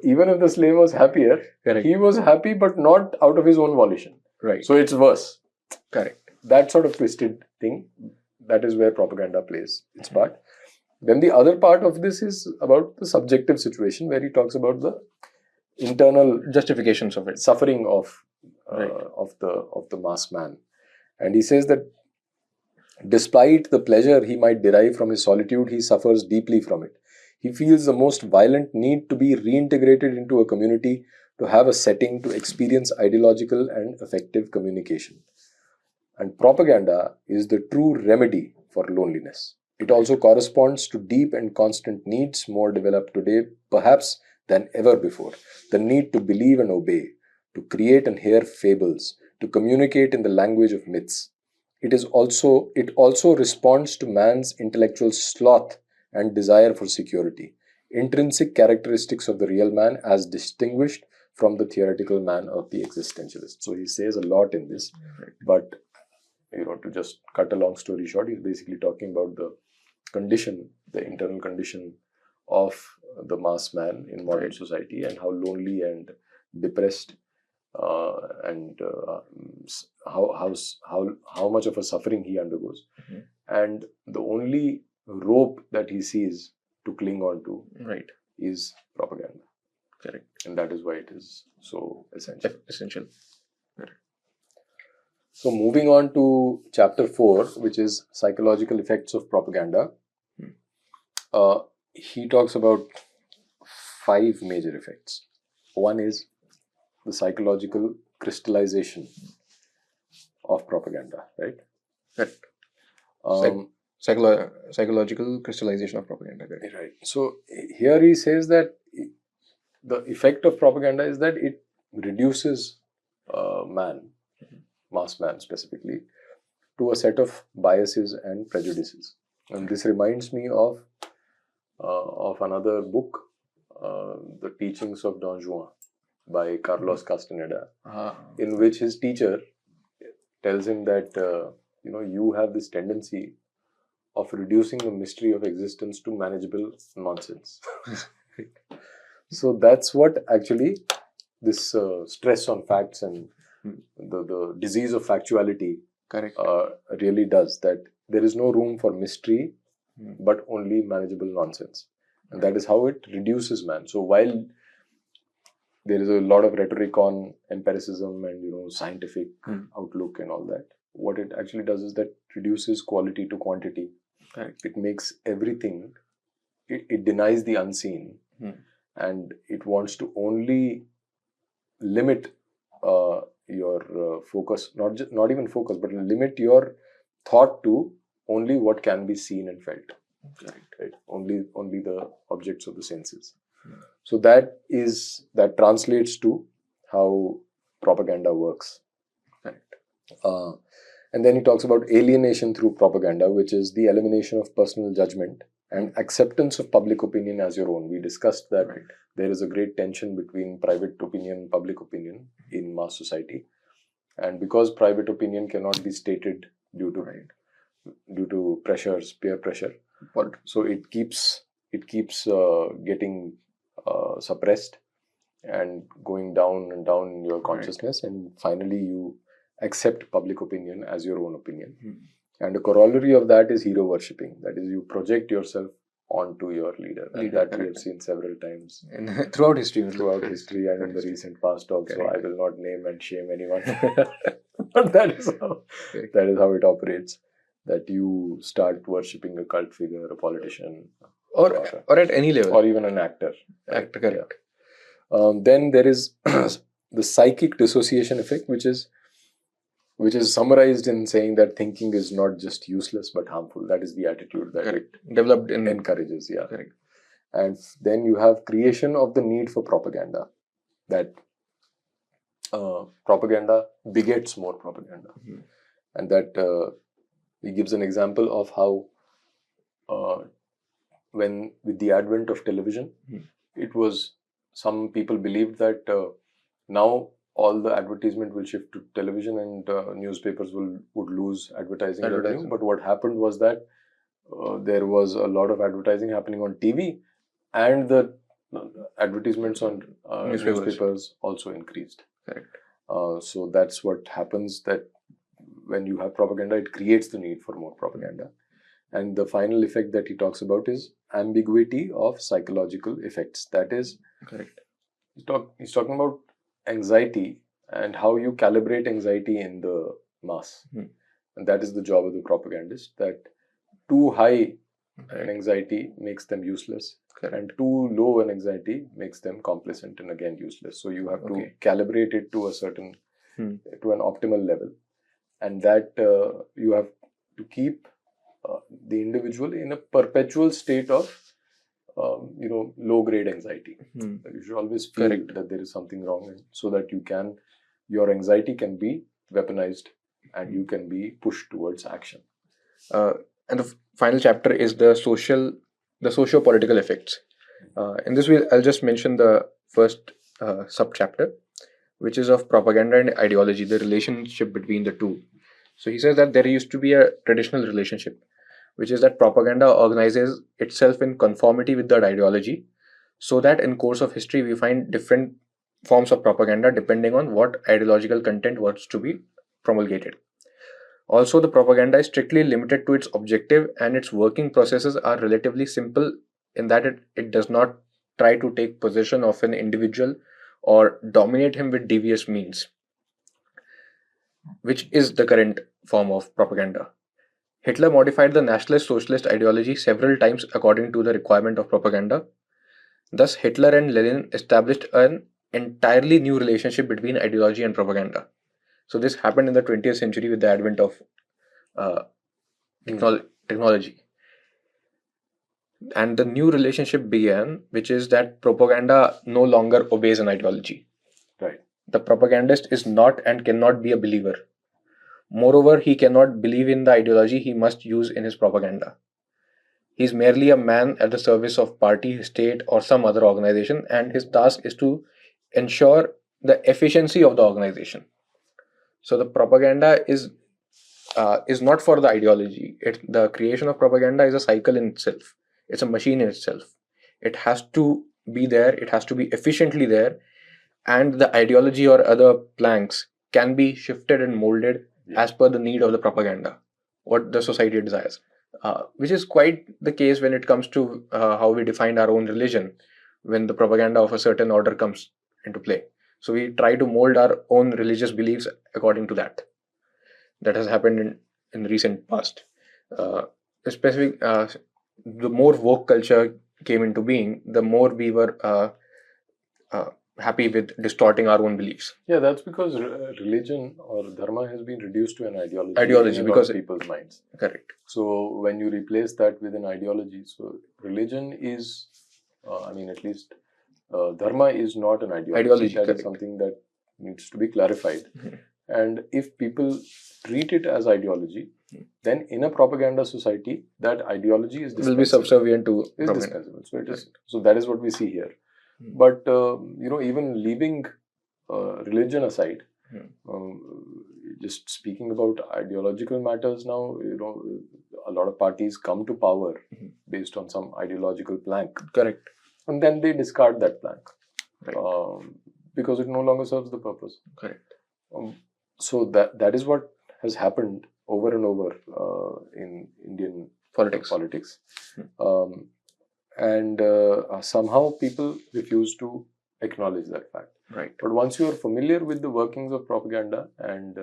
Even if the slave was happier, he was happy, but not out of his own volition. Right. So it's worse. Correct. That sort of twisted thing. That is where propaganda plays its part. Then the other part of this is about the subjective situation, where he talks about the internal Justifications of it. suffering of Right. of the mass man, and he says that despite the pleasure he might derive from his solitude, he suffers deeply from it. He feels the most violent need to be reintegrated into a community, to have a setting, to experience ideological and effective communication. And propaganda is the true remedy for loneliness. It also corresponds to deep and constant needs, more developed today perhaps than ever before. The need to believe and obey, to create and hear fables, to communicate in the language of myths. It also responds to man's intellectual sloth and desire for security, intrinsic characteristics of the real man as distinguished from the theoretical man of the existentialist. So he says a lot in this, but to just cut a long story short, he's basically talking about the condition, the internal condition of the mass man in modern society, and how lonely and depressed and how much of a suffering he undergoes. And the only rope that he sees to cling on to is propaganda. Correct. And that is why it is so essential. Correct. So moving on to chapter 4, which is psychological effects of propaganda, he talks about 5 major effects. One is the psychological crystallization of propaganda, right? Correct. Psychological crystallization of propaganda. Correct. Right. So here he says that the effect of propaganda is that it reduces mass man specifically, to a set of biases and prejudices. And this reminds me of another book, The Teachings of Don Juan, by Carlos Castaneda, in which his teacher tells him that you have this tendency of reducing the mystery of existence to manageable nonsense. So that's what actually this stress on facts and the disease of factuality really does, that there is no room for mystery but only manageable nonsense, and that is how it reduces man. So while there is a lot of rhetoric on empiricism and scientific outlook and all that, what it actually does is that reduces quality to quantity. It makes everything, it denies the unseen, and it wants to only limit your focus, not even focus, but limit your thought to only what can be seen and felt. Right? Only the objects of the senses. So that translates to how propaganda works. And then he talks about alienation through propaganda, which is the elimination of personal judgment and acceptance of public opinion as your own. We discussed that there is a great tension between private opinion, public opinion in mass society, and because private opinion cannot be stated due to pressures, peer pressure, so it keeps getting suppressed and going down and down in your consciousness, and finally you accept public opinion as your own opinion. And a corollary of that is hero worshipping. That is, you project yourself onto your leader. And that we have seen several times throughout history and in the recent past also. I will not name and shame anyone, but that is how it operates. That you start worshipping a cult figure, a politician, or at any level, or even an actor. Correct. Then there is the psychic dissociation effect, which is summarized in saying that thinking is not just useless but harmful. That is the attitude that it developed in encourages. And then you have creation of the need for propaganda. That propaganda begets more propaganda, and that he gives an example of how when with the advent of television, it was, some people believed that now all the advertisement will shift to television and newspapers would lose advertising revenue. But what happened was that there was a lot of advertising happening on TV, and the advertisements on newspapers also increased. Correct. So that's what happens, that when you have propaganda, it creates the need for more propaganda. And the final effect that he talks about is ambiguity of psychological effects. That is, Correct. he's talking about anxiety and how you calibrate anxiety in the mass. And that is the job of the propagandist, that too high an anxiety makes them useless, and too low an anxiety makes them complacent and again useless. So you have to calibrate it to a certain, to an optimal level, and that you have to keep the individual in a perpetual state of low grade anxiety. You should always feel that there is something wrong, so that your anxiety can be weaponized and you can be pushed towards action. And the final chapter is the socio-political effects. In this, I'll just mention the first sub-chapter, which is of propaganda and ideology, the relationship between the two. So he says that there used to be a traditional relationship, which is that propaganda organizes itself in conformity with that ideology, so that in course of history we find different forms of propaganda depending on what ideological content was to be promulgated. Also, the propaganda is strictly limited to its objective, and its working processes are relatively simple in that it does not try to take possession of an individual or dominate him with devious means, which is the current form of propaganda. Hitler modified the nationalist socialist ideology several times according to the requirement of propaganda. Thus, Hitler and Lenin established an entirely new relationship between ideology and propaganda. So this happened in the 20th century with the advent of technology. And the new relationship began, which is that propaganda no longer obeys an ideology. Right. The propagandist is not and cannot be a believer. Moreover, he cannot believe in the ideology he must use in his propaganda. He is merely a man at the service of party, state, or some other organization, and his task is to ensure the efficiency of the organization. So the propaganda is not for the ideology. The creation of propaganda is a cycle in itself. It's a machine in itself. It has to be there. It has to be efficiently there, and the ideology or other planks can be shifted and molded as per the need of the propaganda, what the society desires. Which is quite the case when it comes to how we define our own religion, when the propaganda of a certain order comes into play. So we try to mold our own religious beliefs according to that. That has happened in recent past. The more woke culture came into being, the more we were happy with distorting our own beliefs. Yeah, that's because religion or dharma has been reduced to an ideology in a lot of people's minds. Correct. So when you replace that with an ideology, so religion is, at least dharma is not an ideology. That is something that needs to be clarified. And if people treat it as ideology, then in a propaganda society, that ideology is will be subservient to propaganda. So that is what we see here. But even leaving religion aside, just speaking about ideological matters now, a lot of parties come to power based on some ideological plank. Correct. And then they discard that plank, right, because it no longer serves the purpose. Correct. So that is what has happened over and over in Indian politics. And somehow people refuse to acknowledge that fact. Right. But once you are familiar with the workings of propaganda and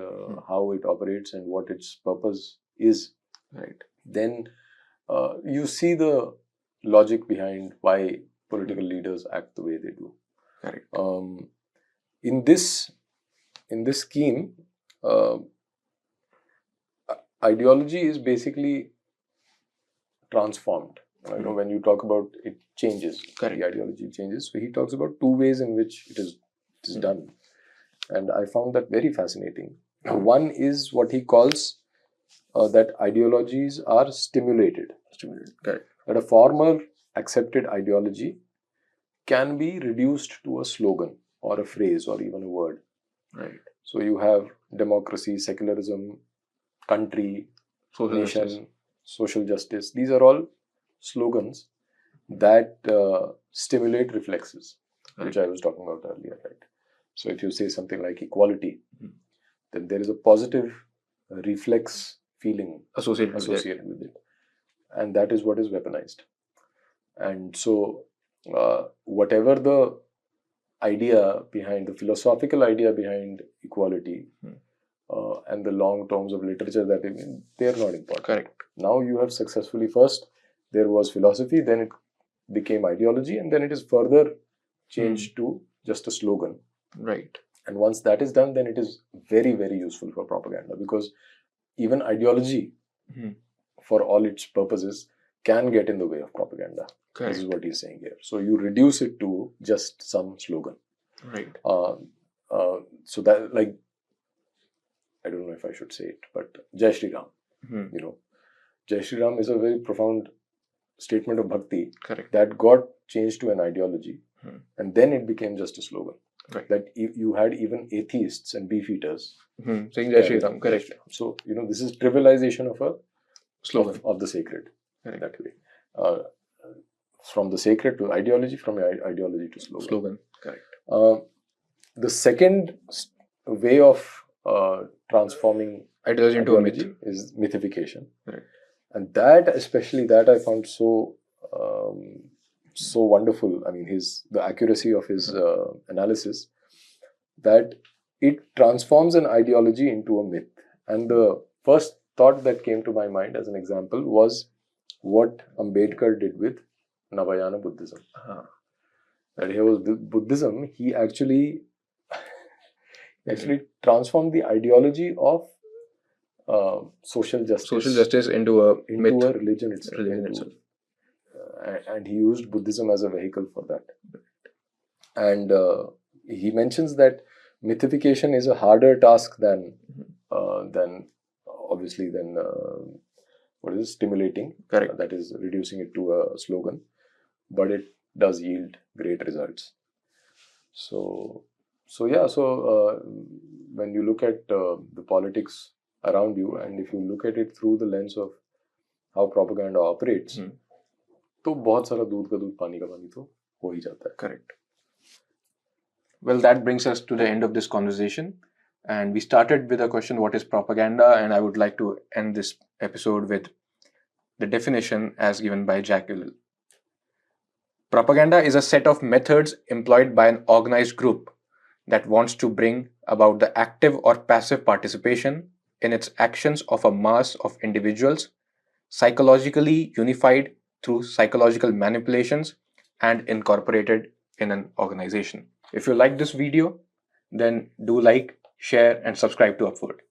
how it operates and what its purpose is, right, then you see the logic behind why political leaders act the way they do. Correct. In this scheme, ideology is basically transformed. When you talk about it changes, correct, the ideology changes. So he talks about two ways in which it is done, and I found that very fascinating. One is what he calls that ideologies are stimulated. Correct. That a former accepted ideology can be reduced to a slogan or a phrase or even a word. Right. So you have democracy, secularism, country, nation, social justice. These are all slogans that stimulate reflexes, which I was talking about earlier, right? So if you say something like equality, then there is a positive reflex feeling associated with it, and that is what is weaponized. And so whatever the idea behind, the philosophical idea behind equality, and the long tomes of literature that they are not important. Correct. Now you have successfully, first there was philosophy, then it became ideology, and then it is further changed to just a slogan. Right. And once that is done, then it is very, very useful for propaganda, because even ideology, for all its purposes, can get in the way of propaganda. Correct. This is what he's saying here. So you reduce it to just some slogan. Right. So that, like, I don't know if I should say it, but Jai Shri Ram. You know, Jai Shri Ram is a very profound statement of bhakti. Correct. That got changed to an ideology, and then it became just a slogan. Right. That you had even atheists and beefeaters saying Jai Shri Ram. Correct. So this is trivialization of a slogan of the sacred. Correct. That way, from the sacred to ideology, from ideology to slogan. Correct. The second way of transforming ideology into a myth is mythification. Right. And that, especially, that I found so wonderful. I mean, the accuracy of his analysis, that it transforms an ideology into a myth. And the first thought that came to my mind as an example was what Ambedkar did with Navayana Buddhism. That here was Buddhism, he actually transformed the ideology of social justice into a myth, a religion itself. And he used Buddhism as a vehicle for that. And he mentions that mythification is a harder task than what is it? Stimulating. Correct. That is reducing it to a slogan, but it does yield great results. So when you look at the politics around you, and if you look at it through the lens of how propaganda operates, तो बहुत सारा दूध का दूध पानी का पानी तो हो ही जाता है. Correct. Well, that brings us to the end of this conversation. And we started with a question, what is propaganda? And I would like to end this episode with the definition as given by Jacques Ellul. Propaganda is a set of methods employed by an organized group that wants to bring about the active or passive participation in its actions of a mass of individuals, psychologically unified through psychological manipulations and incorporated in an organization. If you like this video, then do like, share, and subscribe to Upward.